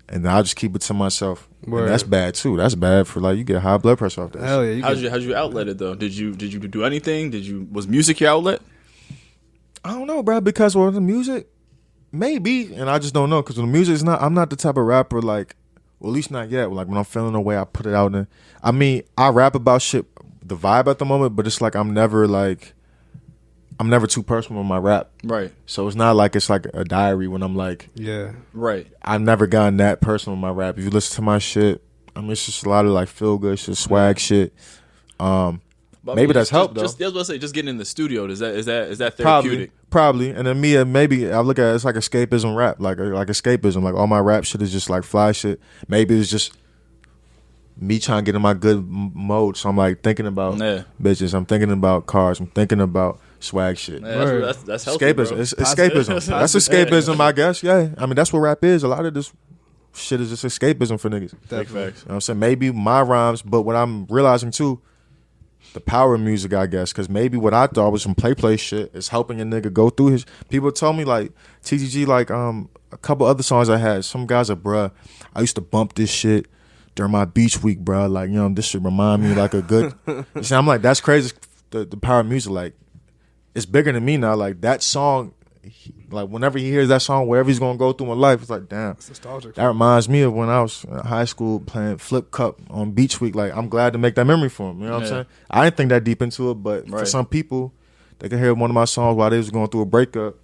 and then I just keep it to myself. And that's bad too. That's bad for like you get high blood pressure off that. Hell yeah! How'd you outlet it though? Did you do anything? Was music your outlet? I don't know, bro. Because the music, maybe, and I just don't know. Because the music is not. I'm not the type of rapper like, well, at least not yet. Like when I'm feeling a way, I put it out. And I mean, I rap about shit, the vibe at the moment, but it's like I'm never too personal in my rap. Right. So it's not like it's like a diary when I'm like, yeah. Right. I've never gotten that personal in my rap. If you listen to my shit, I mean, it's just a lot of like feel good shit, swag shit. But maybe that's helped though. I was about to say, just getting in the studio, is that therapeutic? Probably. And then maybe I look at it, it's like escapism rap, like escapism. Like all my rap shit is just like fly shit. Maybe it's just me trying to get in my good mode. So I'm like thinking about bitches. I'm thinking about cars. I'm thinking about swag shit. Yeah, that's healthy, escapism. bro. It's escapism. That's escapism, I guess. Yeah. I mean, that's what rap is. A lot of this shit is just escapism for niggas. Big facts. You know what I'm saying? Maybe my rhymes, but what I'm realizing too, the power of music, I guess, because maybe what I thought was some play shit is helping a nigga go through his. People told me like TGG, like a couple other songs I had. Some guys are, bruh, I used to bump this shit during my beach week, bruh. Like, you know, this should remind me like a good. You see, I'm like, that's crazy. The power of music, like, it's bigger than me now. Like that song, like whenever he hears that song, wherever he's gonna go through in life, it's like, damn, it's nostalgic. That reminds me of when I was in high school playing Flip Cup on Beach Week. Like, I'm glad to make that memory for him. You know what I'm saying? I didn't think that deep into it, but for some people, they could hear one of my songs while they was going through a breakup.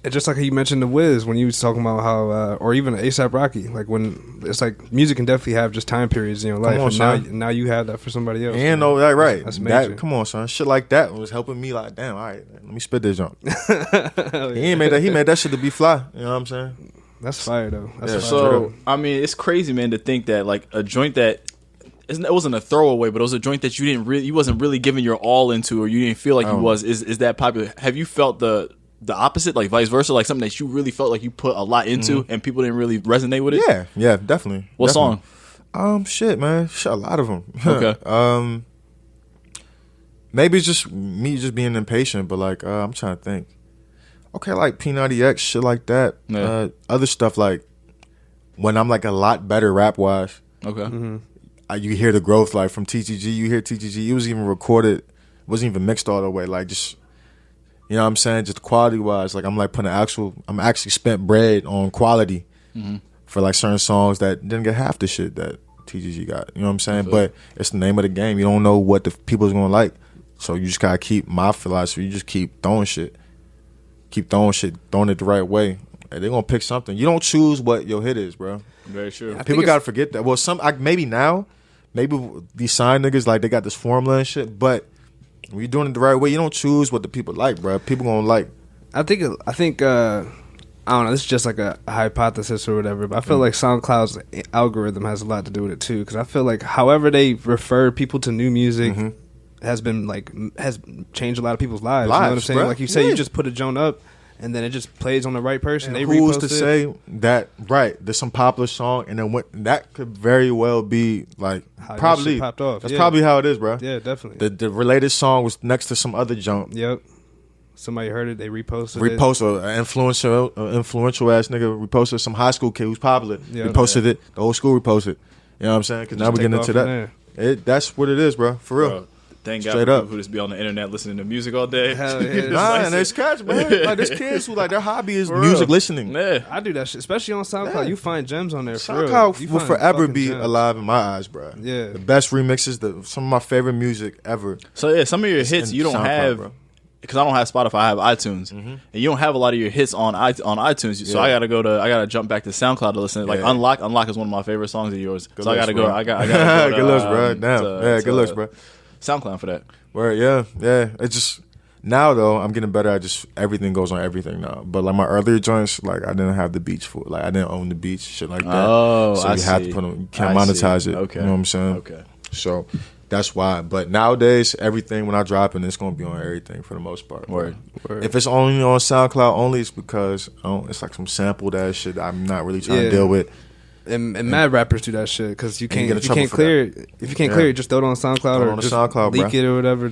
Just like you mentioned the Wiz when you was talking about how, or even A$AP Rocky, like when it's like music can definitely have just time periods in your life. Now you have that for somebody else. And no, that right. That's major. Come on, son. Shit like that was helping me. Like, damn, all right, let me spit this jump. He made that shit to be fly. You know what I'm saying? That's fire though. That's fire. So true. I mean, it's crazy, man, to think that like a joint that. It wasn't a throwaway, but it was a joint that you wasn't really giving your all into, or you didn't feel like you was. Is that popular? Have you felt the opposite, like vice versa, like something that you really felt like you put a lot into and people didn't really resonate with it? Yeah, definitely. What song? Shit, man, a lot of them. Okay. Maybe it's just me just being impatient, but like I'm trying to think. Okay, like P90X, shit like that. Yeah. Other stuff like when I'm like a lot better rap wise. Okay. You hear the growth, like from TTG. You hear TTG. It was even recorded, wasn't even mixed all the way. Like just. You know what I'm saying? Just quality wise, like I'm actually spent bread on quality for like certain songs that didn't get half the shit that TGG got. You know what I'm saying? But it's the name of the game. You don't know what the people's gonna like, so you just gotta keep my philosophy. You just keep throwing shit, throwing it the right way. And they're gonna pick something. You don't choose what your hit is, bro. Very true. People gotta forget that. Well, maybe these sign niggas like they got this formula and shit, but. When you're doing it the right way, you don't choose what the people like, bro. People gonna like. I think I don't know. This is just like a hypothesis or whatever, but I feel like SoundCloud's algorithm has a lot to do with it too. Because I feel like however they refer people to new music has changed a lot of people's lives. You know what I'm saying? Bro. Like you say, you just put a joint up. And then it just plays on the right person. And who's to say that there's some popular song, and then that could very well be like how probably popped off. That's probably how it is, bro. Yeah, definitely. The related song was next to some other jump. Yep. Somebody heard it, they reposted an influential ass nigga reposted some high school kid who's popular. Reposted it. The whole school reposted. You know what I'm saying? Because now we're getting into that. That's what it is, bro. For real. Thank God for people who just be on the internet listening to music all day. Hell yeah. And there's cats, man. Like there's kids who like their hobby is music listening. Yeah. I do that shit, especially on SoundCloud. Yeah. You find gems on there. SoundCloud will forever be alive in my eyes, bro. Yeah, the best remixes, some of my favorite music ever. So yeah, some of your hits you don't have, because I don't have Spotify. I have iTunes, and you don't have a lot of your hits on iTunes. So I gotta jump back to SoundCloud to listen. Like Unlock is one of my favorite songs of yours. So I gotta go. I gotta go. Good looks, bro. Damn, good looks, bro. SoundCloud for that. Word, yeah. It's just now though I'm getting better at just everything goes on everything now. But like my earlier joints, like I didn't have the beats for it. Like I didn't own the beats, shit like that. Oh, so you have to put them. You can't monetize it. Okay, you know what I'm saying? Okay. So that's why. But nowadays, everything when I drop it, it's gonna be on everything for the most part. Word. If it's only on SoundCloud only, it's because it's like some sampled ass shit that I'm not really trying to deal with. And mad rappers do that shit because you can't clear it. If you can't clear it, just throw it on SoundCloud or just leak it or whatever,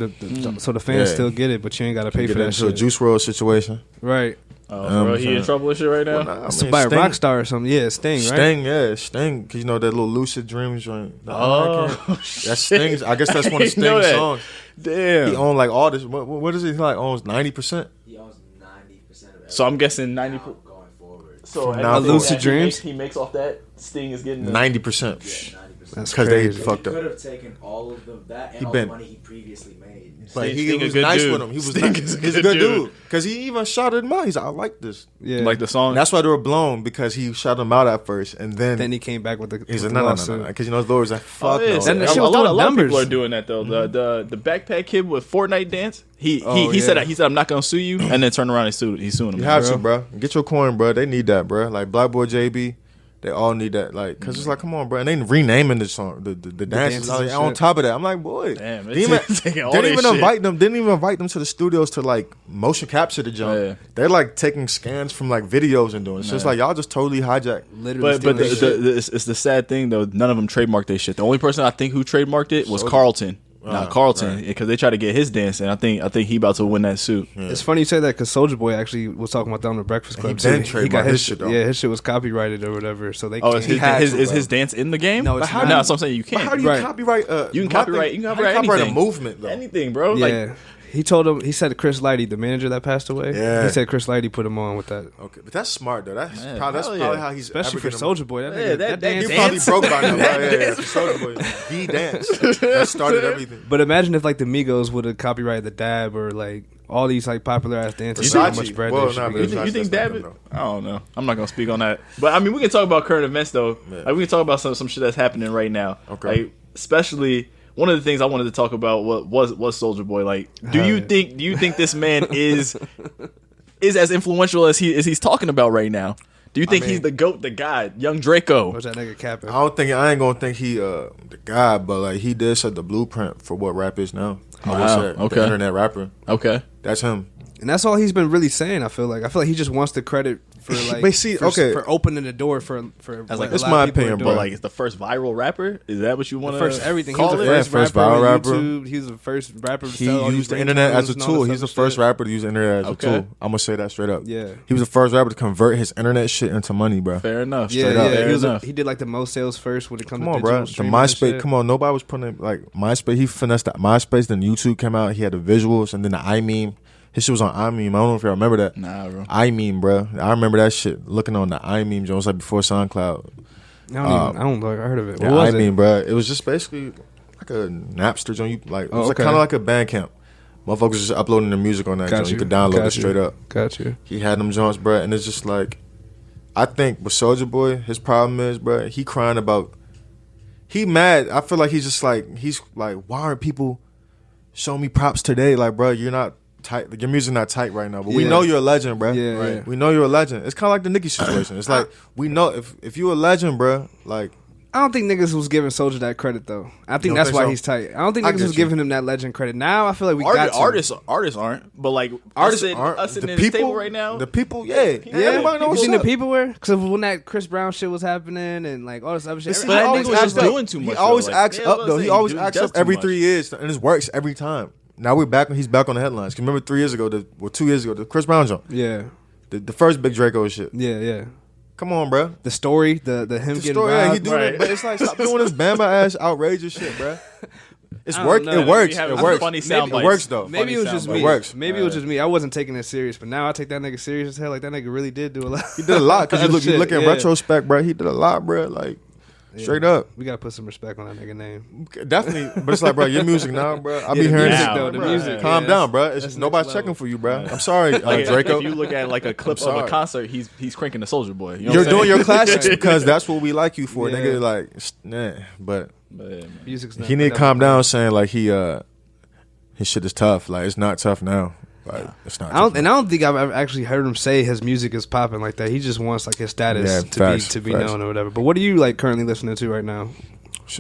so the fans still get it, but you ain't got to pay for that shit. It's a Juice WRLD situation, right? Bro, he in trouble with shit right now. Well, by a rock star or something. Yeah, Sting, right? Sting. Because you know that little Lucid Dreams joint. That's Sting's. I guess that's one of Sting's songs. Damn. He owns like all this. What is it? He like owns 90%. He owns 90% of it. So I'm guessing 90%. Going forward. So now Lucid Dreams, he makes off that. Sting is getting 90%. That's because they crazy. fucked He could up. have taken all of that He and all been- the money he previously made. But he Sting a was good nice dude. with him. He was Sting nice. is a He's a good good dude. dude because he even shouted him out. He's like, I like this. Yeah. Like the song. And that's why they were blown because he shot him out at first, and Then he came back with the. he's with like, the no, lawsuit. because you know the lawyers like, fuck Oh, yeah. no. That A shit lot, was a doing lot of people numbers. are doing that though. The backpack kid with Fortnite dance. He yeah. said I'm not gonna sue you, and then turned around and he's suing him. You have to, bro. Get your coin, bro. They need that, bro. Like Black Boy JB, they all need that. Like, cause it's like, come on, bro. And they renaming the song, the dances dances and on shit. top of that. I'm like, boy, Damn, didn't even, taking all didn't this even shit. invite them. Didn't even invite them to the studios to like motion capture the jump. Yeah. They're like taking scans from like videos and doing. So it's like y'all just totally hijacked. Literally, But stealing shit. it's the sad thing though. None of them trademarked their shit. The only person I think who trademarked it was Carlton. Carlton, because they tried to get his dance, and I think he about to win that suit. It's funny you say that because Soulja Boy actually was talking about that on the Breakfast Club. He been too. trademarked got his shit, though. Yeah, his shit was copyrighted or whatever. So they. Oh, can't- is his dance in the game? No, it's how not. No, that's what I'm saying. You But how can't. do you Right. copyright? You can copyright a anything. movement though. Anything, bro. Yeah. Like, He told him. He said Chris Lighty, the manager that passed away. Yeah. He said Chris Lighty put him on with that, Okay, but that's smart though. That's Man, probably hell yeah. how he's especially for ever getting- Soulja Boy. That Yeah, nigga, that dance. He probably dance. broke by now. Yeah. Soulja Boy, the dance that started everything. But imagine if like the Migos would have copyrighted the dab or like all these like popular ass dances. How Versace. much bread Well, they should nah, be but getting. you think That's not David? them, I don't know. I'm not gonna speak on that. But I mean, we can talk about current events though. Yeah. Like, we can talk about some shit that's happening right now. Okay. Like, especially one of the things I wanted to talk about was Soulja Boy. Like, do you think this man is as influential as he's talking about right now? Do you think I mean- he's the GOAT, the god, young Draco? What's that nigga capping? I ain't gonna think he the guy, but like he did set the blueprint for what rap is now. I would Wow, say okay. the internet rapper. Okay. That's him. And that's all he's been really saying. I feel like he just wants the credit for like But see, okay. for opening the door for As like, what it's a lot my of people opinion, are bro. But doing. like, it's the first viral rapper. Is that what you want to First everything. He call was the it? first, Yeah, first rapper viral on rapper. YouTube. He was the first rapper to He sell all used these the internet as a ringtones and all tool. this He's the other first shit. rapper to use the internet as Okay. a tool. I'm gonna say that straight up. Yeah. He was the first rapper to convert his internet shit into money, bro. Fair enough. Yeah, Straight up. yeah. Fair He, was enough. he did like the most sales first when it comes Come to on, digital bro. The streaming and MySpace. shit. Come on, nobody was putting like MySpace. He finessed the MySpace. Then YouTube came out. He had the visuals, and then the iMeme. His shit was on iMeme. I don't know if y'all remember that. Nah, bro. iMeme, bro. I remember that shit. Looking on the iMeme, Jones, like before SoundCloud. I don't know. I heard of it. Yeah, What was it? bro. It was just basically like a Napster joint. You like it was okay. kind of like a Bandcamp. Motherfuckers just uploading their music on that Got joint. You you. could download Got it you. straight up. Got you. He had them joints, bro, and it's just like, I think with Soulja Boy, his problem is, bro, he crying about, he mad. I feel like he's like, why aren't people showing me props today? Like, bro, you're not tight. Like, your music not tight right now, but we Yeah. know you're a legend, bro. Yeah, Right. yeah. We know you're a legend. It's kind of like the Nicki situation. It's like we know if you're a legend, bro, like. I don't think niggas was giving Soulja that credit though. I think don't that's think why so? he's tight. I don't think I niggas get was you. giving him that legend credit. Now I feel like we got to. Artists aren't, but like Artists us aren't. sitting The at this people table right now. The people, yeah. You Everybody knows seen what's the up. people were? Because when that Chris Brown shit was happening and like all this other shit. See, But he that always nigga was acts just up. doing too much, He though. always Like, acts yeah, up that's though. what I'm He saying. always Dude acts does up too every much. 3 years, and it works every time. Now we're back. He's back on the headlines. 'Cause remember 3 years ago, 2 years ago, the Chris Brown jump, Yeah, the first big Draco shit. yeah. Come on, bro. The story, the him The getting story, robbed. yeah, he doing Right. it, but it's like stop doing this Bama ass outrageous shit, bro. It's I don't work. know. It works. We have It some works. funny sound It bites. works though. Maybe it was just soundbite. me. It works. Maybe it was just me. I wasn't taking it serious, but now I take that nigga serious as hell. Like that nigga really did do a lot. He did a lot because you Shit, look in yeah. retrospect, bro. He did a lot, bro. Like straight up. We gotta put some respect on that nigga name. Definitely, but it's like, bro, your music now, bro. I be the hearing music, this. though, the Bro, music, Calm yeah, down, bro. that's It's next nobody's level. checking for you, bro. I'm sorry, Like, Draco. if you look at like a clip of a sorry. concert, he's cranking the Soulja Boy. You know You're what I'm doing saying? your classics because that's what we like you for, Yeah. nigga. Like, nah, but But, yeah, man. Music's not. he need to calm down, saying like his shit is tough. Like it's not tough now. Like it's not. I don't, tough and I don't think I've ever actually heard him say his music is popping like that. He just wants like his status Yeah, facts, to be facts. known or whatever. But what are you like currently listening to right now?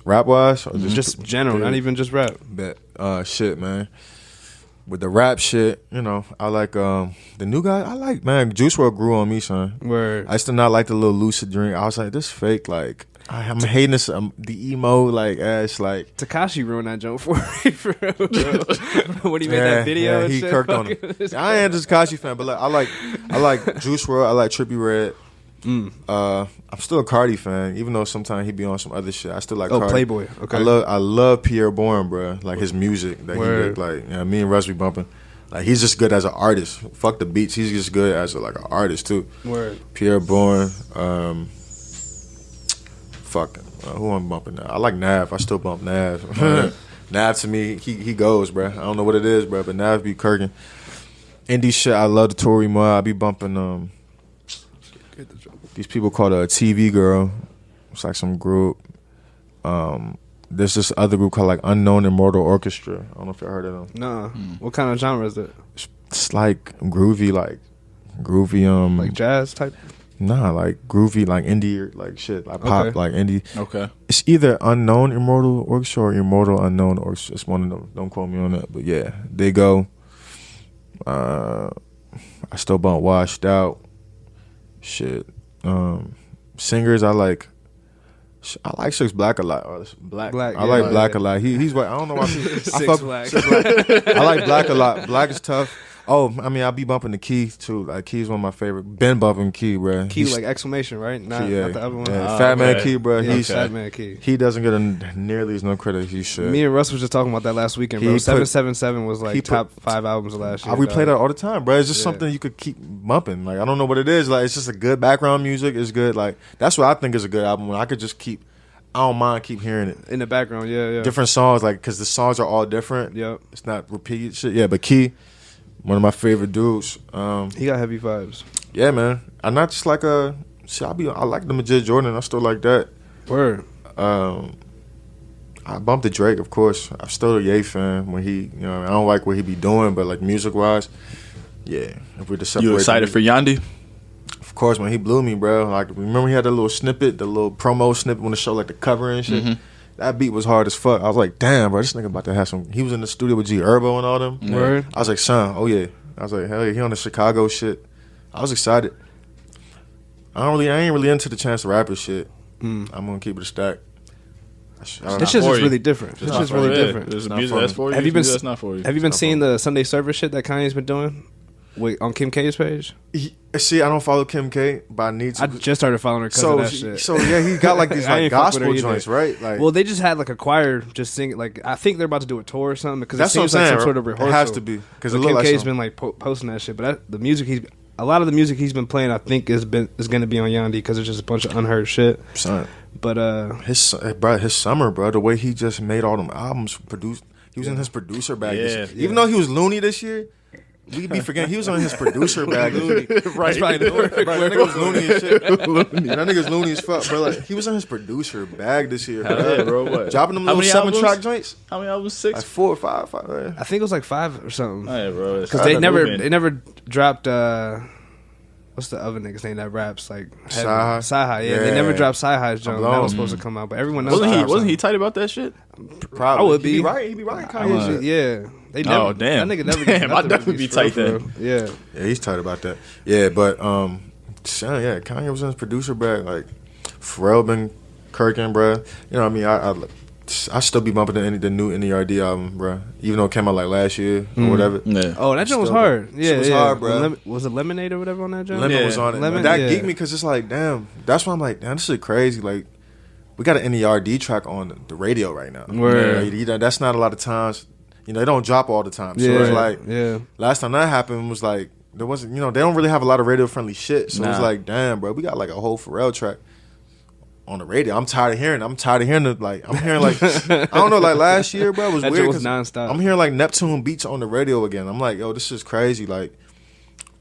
rap wise, or Just general, yeah. not even just rap. Bet. Shit, man. With the rap shit, you know, I like the new guy. I like, man. Juice WRLD grew on me, son. Where I used to not like the little lucid drink. I was like, this fake. Like I'm hating this. The emo like ass like. Tekashi ruined that joke for me, for real, bro. When he made that video, yeah, and he shit, kirked on him. It's I ain't just Tekashi fan, but like I like Juice WRLD. I like Trippie Redd. I'm still a Cardi fan, even though sometimes he be on some other shit. I still like Oh, Cardi. Playboy. Okay. I love Pierre Bourne, bro. Like his music that Word. he like. Yeah, me and Russ be bumping. Like he's just good as an artist. Fuck the beats. He's just good as like an artist too. Word. Pierre Bourne. fucking who I'm bumping now. I like Nav. I still bump Nav. Nav to me, he goes, bro. I don't know what it is, bro, but Nav be kirking. Indie shit, I love the Tory Moore. I be bumping these people called a TV Girl. It's like some group. There's this other group called like Unknown Immortal Orchestra. I don't know if you heard of them. No. What kind of genre is it? It's like groovy, like jazz type. Nah, like groovy, like indie, like shit, like pop, like indie. Okay. It's either Unknown Immortal Orchestra or Immortal Unknown Orchestra. It's one of them. Don't quote me on that, but yeah, they go. I still bump Washed Out. Shit. Singers I like. I like Six Black a lot. Black. I like Black a lot. He's white. I don't know why. Six Black. I like Black a lot. Black is tough. Oh, I mean, I'll be bumping the Key too. Like Key's one of my favorite. Been bumping Key, bro. Key like exclamation, right? Not the other one. Yeah. Fat Man Key, bro. Yeah, Fat Man Key. He doesn't get nearly as no credit as he should. Me and Russ was just talking about that last weekend, bro. 777 was like top 5 albums of last year. We play that all the time, bro. It's just something you could keep bumping. Like I don't know what it is. Like it's just a good background music. It's good. Like that's what I think is a good album. When I could just keep. I don't mind keep hearing it in the background. Yeah. Different songs, like because the songs are all different. Yep. It's not repeated shit. Yeah, but Key. One of my favorite dudes. He got heavy vibes. Yeah, man. I'm not just like I like the Majid Jordan. I still like that. Word. I bumped the Drake, of course. I'm still a Ye fan when he, I don't like what he be doing, but like music wise, yeah. If we're to separate, you excited for Yandi? Of course, man. He blew me, bro. Like remember he had that little snippet, the little promo snippet when the show like the cover and shit. Mm-hmm. That beat was hard as fuck. I was like, damn, bro, this nigga about to have some. He was in the studio with G Herbo and all them. Word. I was like, son, oh yeah. I was like, hell yeah, he on the Chicago shit. I was excited. I ain't really into the Chance the Rapper shit. I'm gonna keep it a stack. This shit's just really different. This shit's really different. There's music that's for you. Have you been? That's not for you. Have you been seeing the Sunday Service shit that Kanye's been doing? On Kim K's page? See, I don't follow Kim K, but I need to. I just started following her because of that shit. So yeah, he got like these like gospel joints, right? Like, well, they just had like a choir just singing. Like I think they're about to do a tour or something because it seems like some sort of rehearsal. It has to be because Kim K's been like posting that shit. But the music a lot of the music he's been playing, I think is going to be on Yandi because it's just a bunch of unheard shit. Son. But his summer, bro, the way he just made all them albums produced. He was in his producer bag this year. Even though he was loony this year. We be forgetting he was on his producer bag. Right. That's probably the perfect word. That nigga was loony as shit. That nigga's loony as fuck, bro. Like, he was on his producer bag this year, bro. Yeah, bro. What? Dropping them little 7-track joints. How many albums? 6? Like 4 or 5. Yeah. I think it was like 5 or something. Oh, yeah, bro. Because they never dropped. What's the other nigga's name that raps like Sci-Hi? Yeah, they never dropped Sci-Hi's jump. That was supposed to come out, but everyone knows. Wasn't he tight about that shit? Probably. I would be. He be right. Kanye. Yeah. They never, damn. That nigga never. Damn, I'd definitely be tight then. Yeah, he's tight about that. Yeah, but Kanye was in his producer bag. Like Pharrell been kirking, bro. You know what I mean? I still be bumping the new NERD album, bro. Even though it came out like last year or whatever. Yeah. Oh, that joint was hard. Yeah, it was hard, bro. Was it Lemonade or whatever on that joint? Lemon was on it. Lemon, that geeked me because it's like, damn. That's why I'm like, damn, this shit crazy. Like, we got an NERD track on the radio right now. That's not a lot of times. They don't drop all the time. So it's like, last time that happened was like, there wasn't, they don't really have a lot of radio friendly shit. So it's like, damn, bro, we got like a whole Pharrell track on the radio. I'm tired of hearing the, like, I'm hearing like, I don't know, like last year, bro, it was weird. Was nonstop. I'm hearing like Neptune beats on the radio again. I'm like, yo, this is crazy. Like,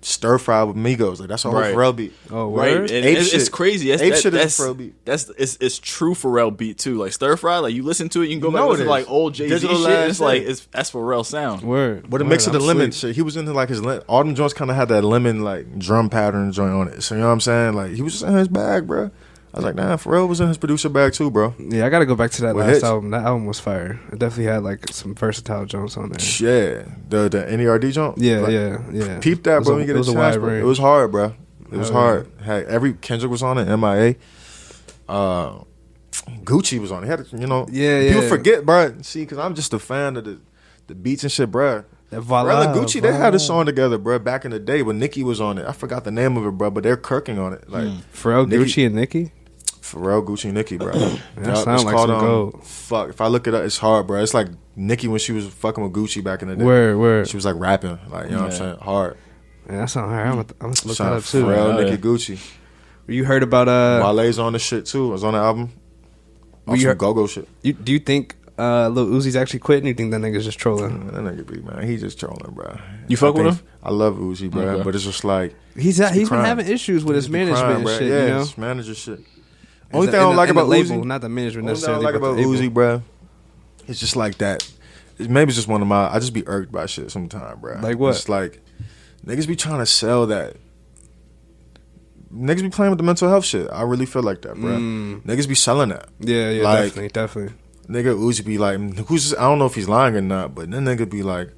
Stir Fry with Migos, like that's a whole Pharrell beat. Oh, right. And it's crazy. Ape shit is a Pharrell beat. It's true Pharrell beat too. Like Stir Fry, like you listen to it, you can go back and listen to like old Jay-Z shit. It's like that's Pharrell sound. Word. But it makes it a lemon shit. He was into like his all them joints kind of had that lemon like drum pattern joint on it. So you know what I'm saying? Like he was just in his bag, bro. I was like, nah, Pharrell was in his producer bag too, bro. Yeah, I gotta go back to that last album. That album was fire. It definitely had like some versatile joints on there. Yeah, the NERD joint. Yeah, like, yeah. Peep that, bro. When you get a chance, bro. It was hard, bro. It was hard. Had Kendrick was on it. MIA. Gucci was on it. He had, people forget, bro. See, because I'm just a fan of the beats and shit, bro. Pharrell and Gucci, they had a song together, bro, back in the day when Nicki was on it. I forgot the name of it, bro, but they're kirking on it. Like Pharrell, Gucci, and Nicki? Pharrell, Gucci, and Nicki, bro. That sounds like some gold. Fuck, if I look it up, it's hard, bro. It's like Nicki when she was fucking with Gucci back in the day. Word. She was like rapping, like, you know what I'm saying? Hard. Yeah, that sounds hard. I'm gonna look that up too. Pharrell, Nicki, Gucci. You heard about Wale's on the shit too. It was on the album. some go-go shit. Do you think Lil Uzi's actually quitting? Or you think that nigga's just trolling? That nigga be, man, he just trolling, bro. You fuck with him? I love Uzi, bro, Okay. but it's just like He's been having issues with his management and shit. Yeah, you know? his manager shit. Only thing I don't like about label, Uzi, not the management only thing I necessarily. don't like but about the label. Uzi, bro, it's just like that. Maybe it's just one of my. I just be irked by shit sometimes, bro. Like what? It's like niggas be trying to sell that. Niggas be playing with the mental health shit. I really feel like that, bro. Niggas be selling that. Yeah, Like, definitely. Nigga Uzi be like, I don't know if he's lying or not, but then nigga be like,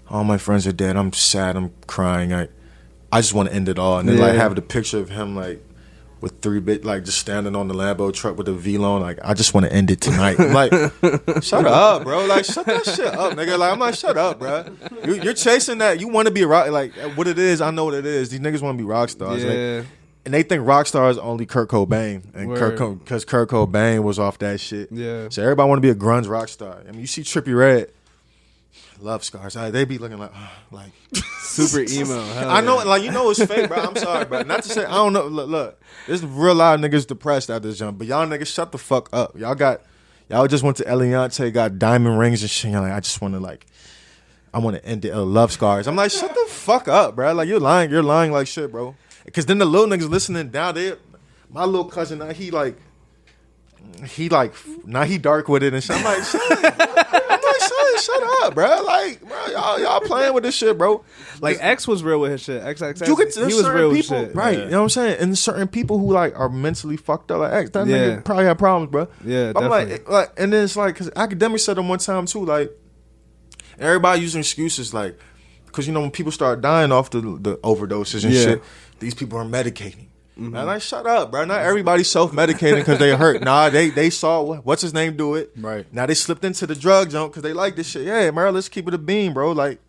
all my friends are dead. I'm sad. I'm crying. I just want to end it all. And then like have the picture of him like with 3 bit like just standing on the Lambo truck with a V-Lone. Like, I just want to end it tonight. I'm like, shut up, bro. Like, shut that shit up, nigga. Like, I'm like, shut up, bro. You're chasing that. You want to be a rock. Like, what it is, I know what it is. These niggas want to be rock stars. Yeah. Like, and they think rock stars only Kurt Cobain. And because Kurt Cobain was off that shit. Yeah. So everybody want to be a grunge rock star. I mean, you see Trippie Redd. Love scars. They be looking like super emo. I know, like, you know it's fake, bro. I'm sorry, bro. Not to say I don't know. Look, there's real lot of niggas depressed out this jump, but y'all niggas shut the fuck up. Y'all just went to Eliante, got diamond rings and shit. You're like, I just want to I want to end it. Love scars. I'm like, shut the fuck up, bro. Like, you're lying like shit, bro. Because then the little niggas listening down there, my little cousin, now he dark with it and shit. I'm like, shut up, bro. Like, bro, y'all playing with this shit, bro. Like, X was real with his shit. XXX, You could, he was real with people, shit. right? Yeah. You know what I'm saying? And certain people who are mentally fucked up, like X, that nigga probably have problems, bro. Yeah, I'm definitely. like, and then it's like, because academics said them one time too, like, everybody using excuses, like, because when people start dying off the overdoses and shit, these people are medicating. And I'm like, shut up, bro. Not everybody self-medicating because they hurt. Nah, they saw what's his name do it. Right. Now they slipped into the drug junk because they like this shit. Yeah, man, let's keep it a beam, bro. Like,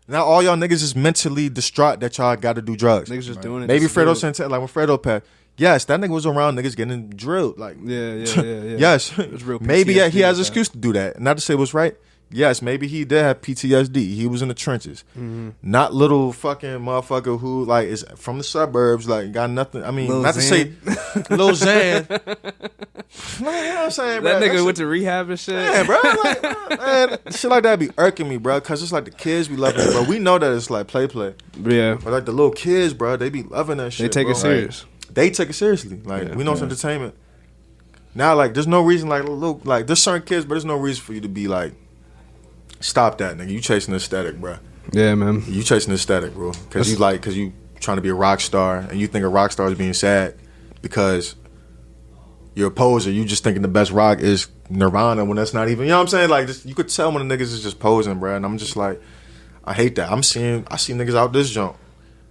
now all y'all niggas is mentally distraught that y'all got to do drugs. Niggas just doing it. Maybe Fredo Santana, like when Fredo passed. Yes, that nigga was around niggas getting drilled. Like, Yeah. yes, Real maybe PTSD he has an with excuse to do that. Not to say what's right. Yes, maybe he did have PTSD. He was in the trenches. Not little fucking motherfucker who is from the suburbs, got nothing. I mean, Lil not Xan. to say Lil Xan. You know what I'm saying, bro? That nigga shit- went to rehab and shit. Yeah, bro. Man, shit like that be irking me, bro. Cause it's like the kids be loving it, bro. We know that it's like play. Yeah. But like the little kids, bro, they be loving that They shit. take bro. it serious. They take it seriously. Like, we know it's entertainment. Now, there's no reason, there's certain kids, but there's no reason for you to be like, stop that, nigga. You chasing the aesthetic, bro. Yeah, man. You chasing the aesthetic, bro. Because you trying to be a rock star, and you think a rock star is being sad because you're a poser. You just thinking the best rock is Nirvana when that's not even. You know what I'm saying? Like, you could tell when the niggas is just posing, bro. And I'm just like, I hate that. I see niggas out this junk.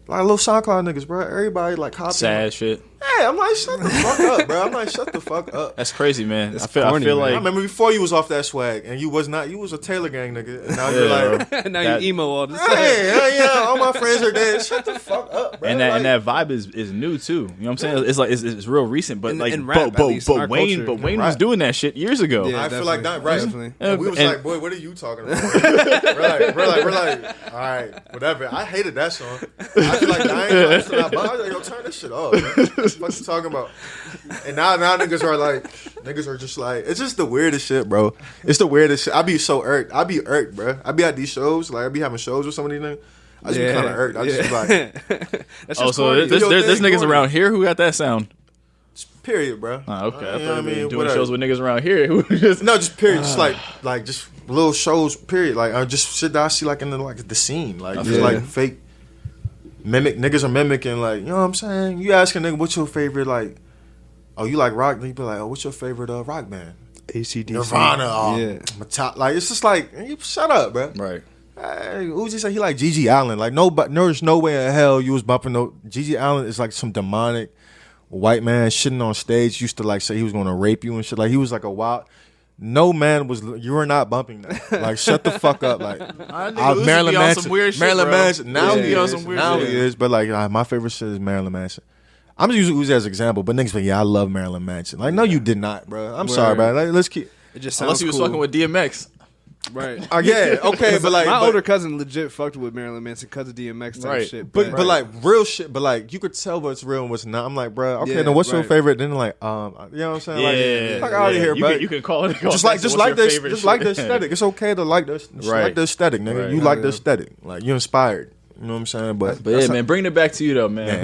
Like little SoundCloud niggas, bro. Everybody hopping. Sad shit. Yeah, I'm like, shut the fuck up, bro. I'm like, shut the fuck up. That's crazy, man. I corny, feel man. like I remember before you was off that swag, and you was a Taylor Gang nigga, and now you're like, Now That- you emo all the time. hey, yeah, all my friends are dead. Shut the fuck up, bro. and that vibe is new too. You know what I'm saying? It's like it's real recent, but In rap, at least, in our culture. Wayne was doing that shit years ago. Yeah. I feel like that, right? Definitely. And we was And- like, boy, what are you talking about? we're like, all right, whatever. I hated that song. I feel like I ain't I was like, yo, turn this shit off. Man. What you talking about? And now niggas are just like, it's just the weirdest shit, bro. It's the weirdest shit. I be so irked. I be irked, bro. I be at these shows, I be having shows with some of these niggas. I just be kind of irked. I just be like, That's Oh, just so corny. there's niggas around here who got that sound. period, bro. Oh, okay. I You know thought you were doing whatever. shows with niggas around here who just No, just period. Just like just little shows. Period. Like just shit that I see in the scene. Just Yeah. fake niggas are mimicking. Like, you know what I'm saying? You ask a nigga what's your favorite oh, you like rock? Then you be like, oh, what's your favorite rock band? ACDC. Nirvana. Oh, Yeah. It's just like, you shut up, bro. right. Hey, Uzi said he like Gigi Allen. Like there's no way in hell you was bumping Gigi Allen is like some demonic white man shitting on stage. Used to say he was going to rape you and shit. Like he was like a wild. No man was. You were not bumping that. Like shut the fuck up. Like Uzi Marilyn be on Manson. some weird shit, Marilyn bro. Manson. Now Yeah, he he on is. some weird Now shit. he is. But my favorite shit is Marilyn Manson. I'm just using Uzi as an example. But niggas like, yeah, I love Marilyn Manson. Like no, you did not, bro. I'm sorry, bro. Let's keep. It just sounds Unless he was cool. fucking with DMX. Right. Yeah, okay, but like my older cousin legit fucked with Marilyn Manson because of DMX type shit. But like real shit, but like you could tell what's real and what's not. I'm like, bro, okay, then what's your favorite? Then like, you know what I'm saying? Like, fuck out of here, bro. You can call it just like the aesthetic. It's okay to like the aesthetic, nigga. Right. You like the aesthetic, like you inspired. You know what I'm saying? But yeah, man, bringing it back to you though, man.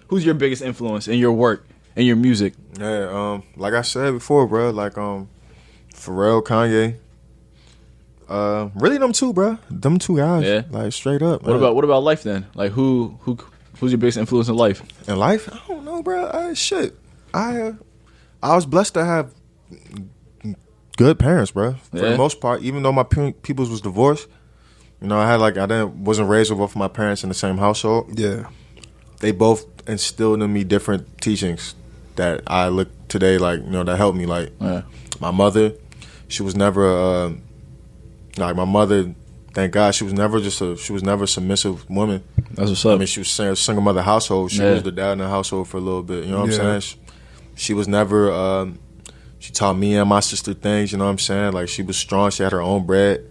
Who's your biggest influence in your work and your music? Yeah, like I said before, bro, like Pharrell, Kanye. Really them two, bro. Them two guys. Yeah. Like straight up. What about life then? Like who's your biggest influence in life? In life? I don't know, bro. Shit. I was blessed to have good parents, bro. For the most part, even though my peoples was divorced, you know, I wasn't raised with both of my parents in the same household. Yeah. They both instilled in me different teachings that I look today like, you know, that helped me. Like my mother, she was never like my mother, thank God, she was never a submissive woman. That's what's up. I mean, she was a single mother household. She was the dad in the household for a little bit. You know what I'm saying? She was never. She taught me and my sister things. You know what I'm saying? Like she was strong. She had her own bread.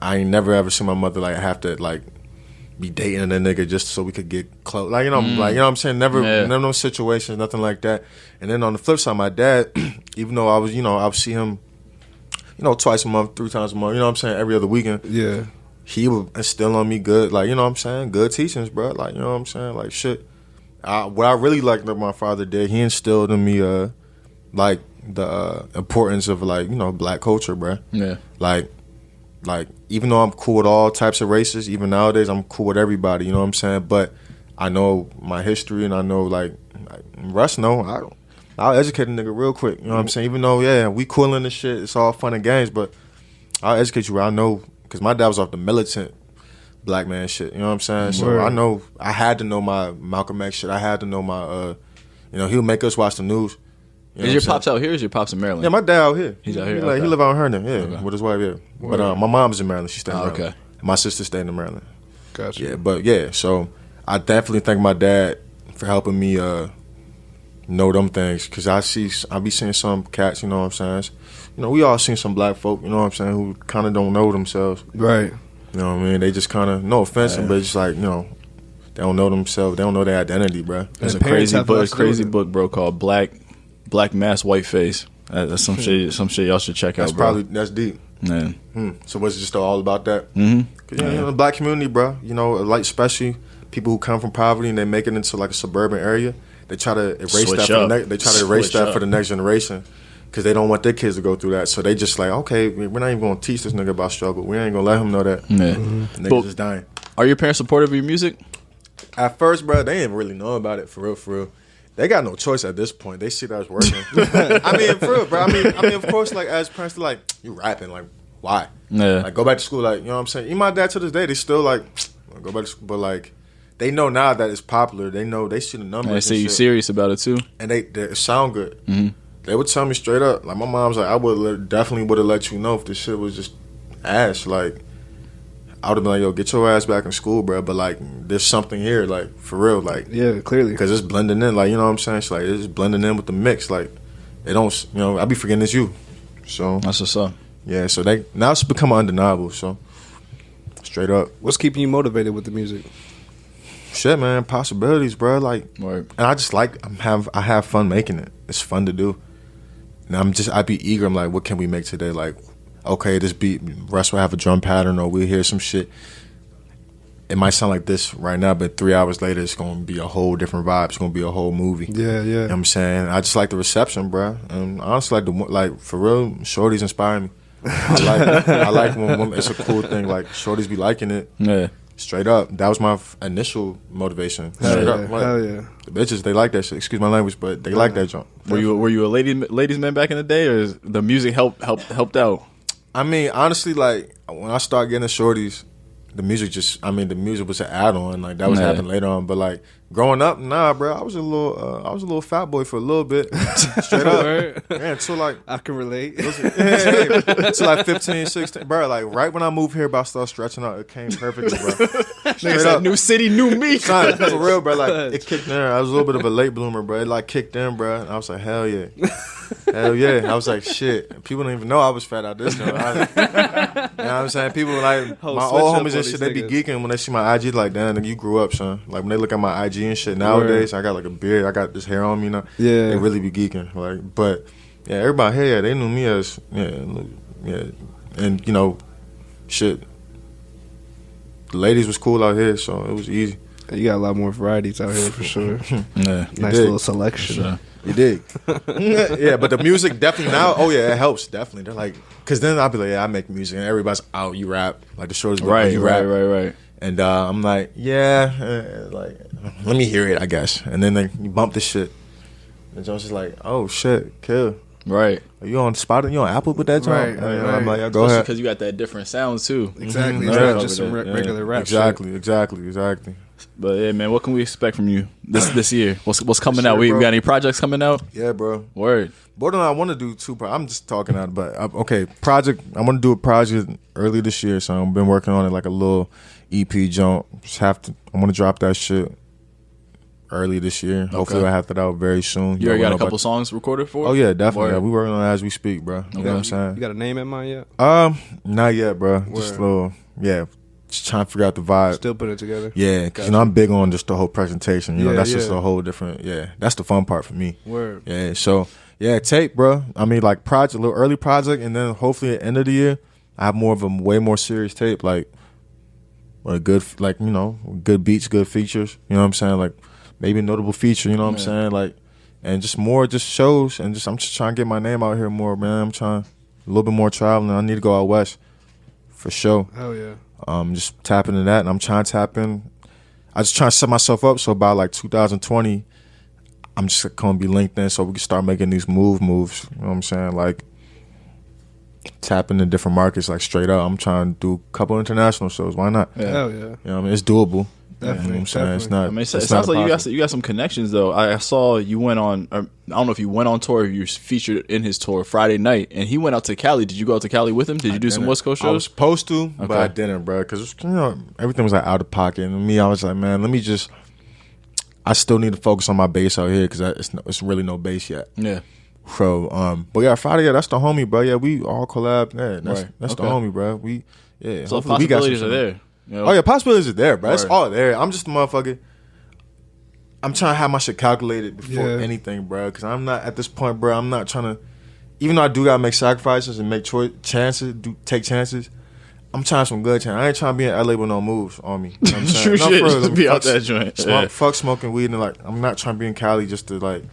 I ain't never ever seen my mother like have to like be dating a nigga just so we could get close. Like you know, like you know what I'm saying? Never, none of those situations, nothing like that. And then on the flip side, my dad, even though I would see him, you know, twice a month, 3 times a month, you know what I'm saying, every other weekend. Yeah. He would instill on me good, like, you know what I'm saying, good teachings, bro. Like, you know what I'm saying, like, shit. What I really liked that my father did, he instilled in me, like, the importance of, like, you know, black culture, bro. Yeah. Like, even though I'm cool with all types of races, even nowadays, I'm cool with everybody, you know what I'm saying? But I know my history, and I know, like Russ know, I'll educate a nigga real quick. You know what I'm saying? Even though, we coolin' this shit, it's all fun and games, but I'll educate you. I know, because my dad was off the militant black man shit. You know what I'm saying? So I know, I had to know my Malcolm X shit. I had to know my, you know, he would make us watch the news. You know is your pops out here or is your pops in Maryland? Yeah, my dad out here. He's out here? He live out in Herndon, with his wife, But my mom's in Maryland. She stayed in Maryland. Okay. My sister stayed in Maryland. Gotcha. Yeah, but so I definitely thank my dad for helping me, know them things, because I be seeing some cats, you know what I'm saying? You know, we all seen some black folk, you know what I'm saying, who kind of don't know themselves. Right. You know what I mean? They just kind of, no offense, but it's like, you know, they don't know themselves. They don't know their identity, bro. There's a crazy book, bro, called Black Mask, White Face. That's some shit y'all should check out, bro. That's deep. Man. So what's it just all about that? Mm-hmm. You know, the black community, bro, you know, like especially people who come from poverty and they make it into like a suburban area. They try to erase that for the next generation, because they don't want their kids to go through that. So they just like, okay, we're not even going to teach this nigga about struggle. We ain't going to let him know that. Yeah. Niggas just dying. Are your parents supportive of your music? At first, bro, they didn't really know about it, for real. They got no choice at this point. They see that it's working. I mean, for real, bro. I mean, of course, like, as parents, they're like, you rapping, like, why? Yeah. Like, go back to school, like, you know what I'm saying? Even my dad to this day, they still like, go back to school, but like, they know now that it's popular. They know, they see the numbers. And they say you serious about it too. And they sound good. Mm-hmm. They would tell me straight up. Like my mom's like, I definitely would have let you know if this shit was just ass. Like I would have been like, yo, get your ass back in school, bro. But like, there's something here, like for real, like yeah, clearly, because it's blending in. Like you know what I'm saying? It's like it's blending in with the mix. Like they don't, you know, I be forgetting it's you. So that's what's up. Yeah. So now it's become undeniable. So straight up, what's keeping you motivated with the music? Shit, man, possibilities, bro. Like, right. And I just like I have fun making it. It's fun to do. And I be eager. I'm like, what can we make today? Like, okay, this beat, Russ will have a drum pattern, or we'll hear some shit. It might sound like this right now, but 3 hours later, it's gonna be a whole different vibe. It's gonna be a whole movie. Yeah. You know what I'm saying? I just like the reception, bro. And honestly, like for real, shorties inspire me. I like when it's a cool thing. Like shorties be liking it. Yeah. Straight up, that was my initial motivation. Straight up, like, hell yeah. The bitches, they like that shit. Excuse my language, but they like that junk. Were you a ladies man back in the day, or is the music helped out? I mean, honestly, like when I started getting the shorties, the music was an add-on. Like that was happening later on. But like growing up, nah, bro, I was a little fat boy for a little bit. Straight up, yeah. Until like I can relate. Until like 15, 16, bro. Like right when I moved here, but I started stretching out. It came perfectly, bro. Nigga said, new city, new me. Nah, for real, bro. Like it kicked in. I was a little bit of a late bloomer, bro. It like kicked in, bro. And I was like, hell yeah. Hell yeah. I was like, shit. People didn't even know I was fat out this joint. You know what I'm saying? People like, my old homies and shit, they be geeking when they see my IG like, damn, nigga, you grew up, son. Like when they look at my IG and shit nowadays, I got like a beard, I got this hair on me, you know? Yeah. They really be geeking. Like, but yeah, everybody here, they knew me as, yeah. And, you know, shit. The ladies was cool out here, so it was easy. You got a lot more varieties out here for sure. Yeah. Nice little selection. Sure. You dig? Yeah, but the music definitely now. Oh yeah, it helps definitely. They're like, cause then I'll be like, yeah, I make music, and everybody's out. You rap, like the shortest Right, you rap. right. And I'm like, yeah, like let me hear it, I guess. And then you bump the shit, and Jones is like, oh shit, kill. Right. Are you on Spotify? You on Apple with that joint? Right. I'm like, yeah, go ahead. Because you got that different sound too. Exactly. Mhm. It's Yeah. not just some regular rap. Exactly. But yeah, man, what can we expect from you this year? What's coming This out? year, We bro. got any projects coming out? Yeah, bro. Word. Borderline, I want to do two. I'm just talking out, but okay. Project. I want to do a project early this year, so I've been working on it like a little EP jump. I want to drop that shit early this year. Hopefully, I have that out very soon. You already got a couple songs recorded for it? Oh yeah, definitely. Word. Yeah, we working on it as we speak, bro. You know what I'm saying? You got a name in mind yet? Not yet, bro. Just a little, just trying to figure out the vibe. Still putting it together? Yeah, because you know I'm big on just the whole presentation. You know, Yeah, that's just yeah. a whole different. Yeah, that's the fun part for me. Word. Yeah, so yeah, tape, bro. I mean, like project, a little early project, and then hopefully at the end of the year, I have more of a way more serious tape, like a good, like good beats, good features. You know what I'm saying? Like maybe a notable feature. You know what I'm saying? Like, and just more just shows, and I'm just trying to get my name out here more, man. I'm trying a little bit more traveling. I need to go out west for sure. Hell yeah. Just tapping into that, and I'm trying to tap in. I just trying to set myself up so by like 2020, I'm just gonna be linked in, so we can start making these moves. You know what I'm saying? Like tap into different markets, like straight up. I'm trying to do a couple international shows. Why not? Yeah. Hell yeah. You know what I mean? It's doable. Definitely, You know what I'm saying? It's not. I mean, it it's sounds not like impossible. you got some connections though. I saw you went on. I don't know if you went on tour or you were featured in his tour Friday night, and he went out to Cali. Did you go out to Cali with him? Did you do some West Coast I was shows? supposed to, but I didn't, bro. Because everything was like out of pocket, and me, I was like, man, let me just. I still need to focus on my bass out here because it's really no bass yet. Yeah. So, but yeah, Friday, that's the homie, bro. Yeah, we all collab. Yeah, that's the homie, bro. So hopefully we got possibilities some are there. You know? Oh yeah, possibilities are there, bro. It's Word. all there. I'm just a motherfucker. I'm trying to have my shit calculated before anything, bro. Because I'm not at this point, bro. I'm not trying to. Even though I do gotta make sacrifices and make take chances. I'm trying some good chances. I ain't trying to be in LA with no moves on me. You know what I'm saying? True shit. for real, Just be out that joint. Fuck smoking weed and like I'm not trying to be in Cali just to like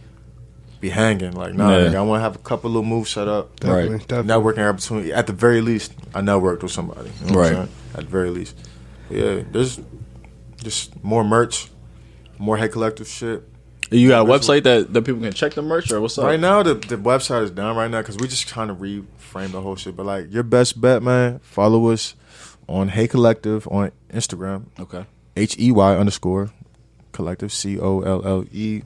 be hanging. Like nah, Yeah. like, I want to have a couple little moves set up. Definitely. Networking opportunity. At the very least, I networked with somebody. You know what I'm Right. saying? At the very least. Yeah, there's just more merch, more Hey Collective shit. You got a website that people can check the merch or what's up? Right now, the website is down right now because we're just trying to reframe the whole shit. But like, your best bet, man, follow us on Hey Collective on Instagram. Okay. HEY_ collective COLLECTIVE.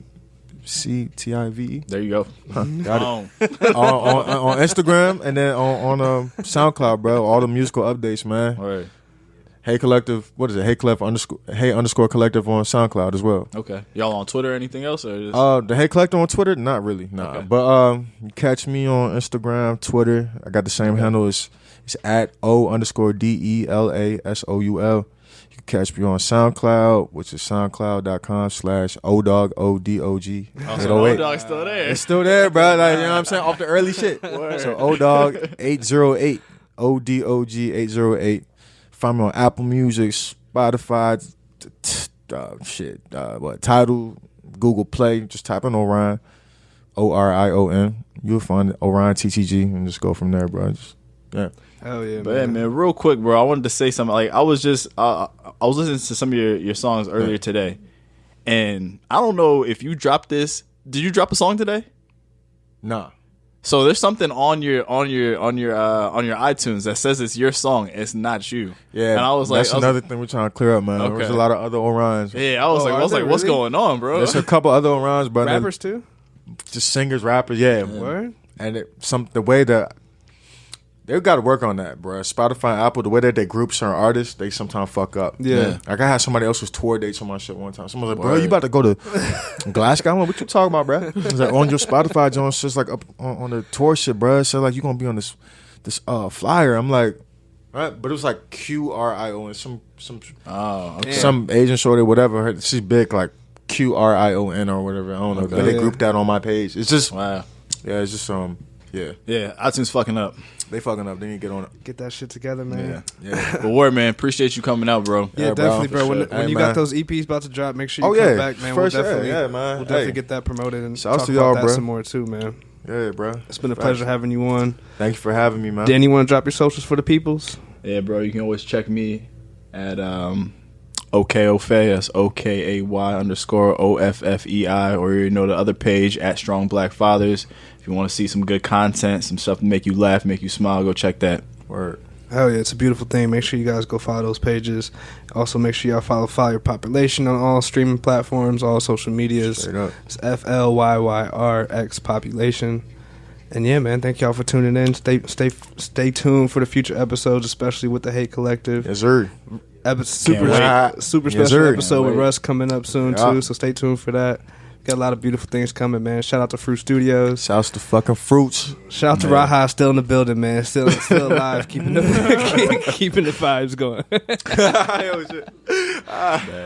There you go. Got it. on Instagram and then on SoundCloud, bro. All the musical updates, man. All right. Hey Collective, what is it? Hey Collective on SoundCloud as well. Okay. Y'all on Twitter or anything else? Or just... The Hey Collective on Twitter? Not really, nah. Okay. But you catch me on Instagram, Twitter. I got the same handle. It's at O_DELASOUL. You can catch me on SoundCloud, which is soundcloud.com/ODOG ODOG. so O-Dog's still there. It's still there, bro. Like, you know what I'm saying? Off the early shit. So ODOG 808 ODOG 808. Find me on Apple Music, Spotify, Tidal, Google Play. Just type in Orion, ORION. You'll find Orion TTG and just go from there, bro. Hell yeah, But man, real quick, bro, I wanted to say something. Like I was just, I was listening to some of your songs earlier today, and I don't know if you dropped this. Did you drop a song today? Nah. So there's something on your iTunes that says it's your song. It's not you. Yeah, and I was like, that's another thing we're trying to clear up, man. Okay. There's a lot of other Orions. Yeah, I was like, what's really? going on, bro? There's a couple other Orions, but Rappers too? just singers, rappers, yeah. Word? And the way that They got to work on that, bro. Spotify and Apple, the way that they group certain artists, they sometimes fuck up. Yeah. Like I had somebody else's tour dates on my shit one time. Someone was like, bro, you about to go to Glasgow? I'm like, what you talking about, bro? It's like, on your Spotify, Jones, it's just like up on the tour shit, bro. It said like you going to be on this flyer. I'm like, right, but it was like QRION, some Asian shorty, whatever. She's big, like QRION or whatever. I don't know, but they grouped that on my page. It's just wow. Yeah, it's just yeah. Yeah, iTunes fucking up. They fucking up. They need to get on it. Get that shit together, man. Yeah. But word, man, appreciate you coming out, bro. Yeah, definitely, bro. When Hey, you man. got those EPs about to drop, make sure you come back, man. First, We'll definitely, man. We'll definitely get that promoted and Shouts talk to about y'all, that bro. some more too, man. Yeah, bro. It's been a pleasure having you on. Thank you for having me, man. Dan, you want to drop your socials for the peoples? Yeah, bro. You can always check me at OKOFEI. That's OKAY_OFFEI. Or you know the other page at Strong Black Fathers. If you want to see some good content, some stuff to make you laugh, make you smile, go check that. Word. Hell yeah, it's a beautiful thing. Make sure you guys go follow those pages. Also, make sure y'all follow Fire Population on all streaming platforms, all social medias. Straight up. It's FLYYRX Population. And yeah, man, thank y'all for tuning in. Stay tuned for the future episodes, especially with the Hate Collective. Yes, sir. Super wait. special Yes, sir. episode with Can't wait. Russ coming up soon Yeah. too. So stay tuned for that. Got a lot of beautiful things coming, man. Shout out to Fruit Studios. Shouts to fucking Fruits. Shout out to Raha, still in the building, man. Still alive, keeping the vibes going. Yo, shit.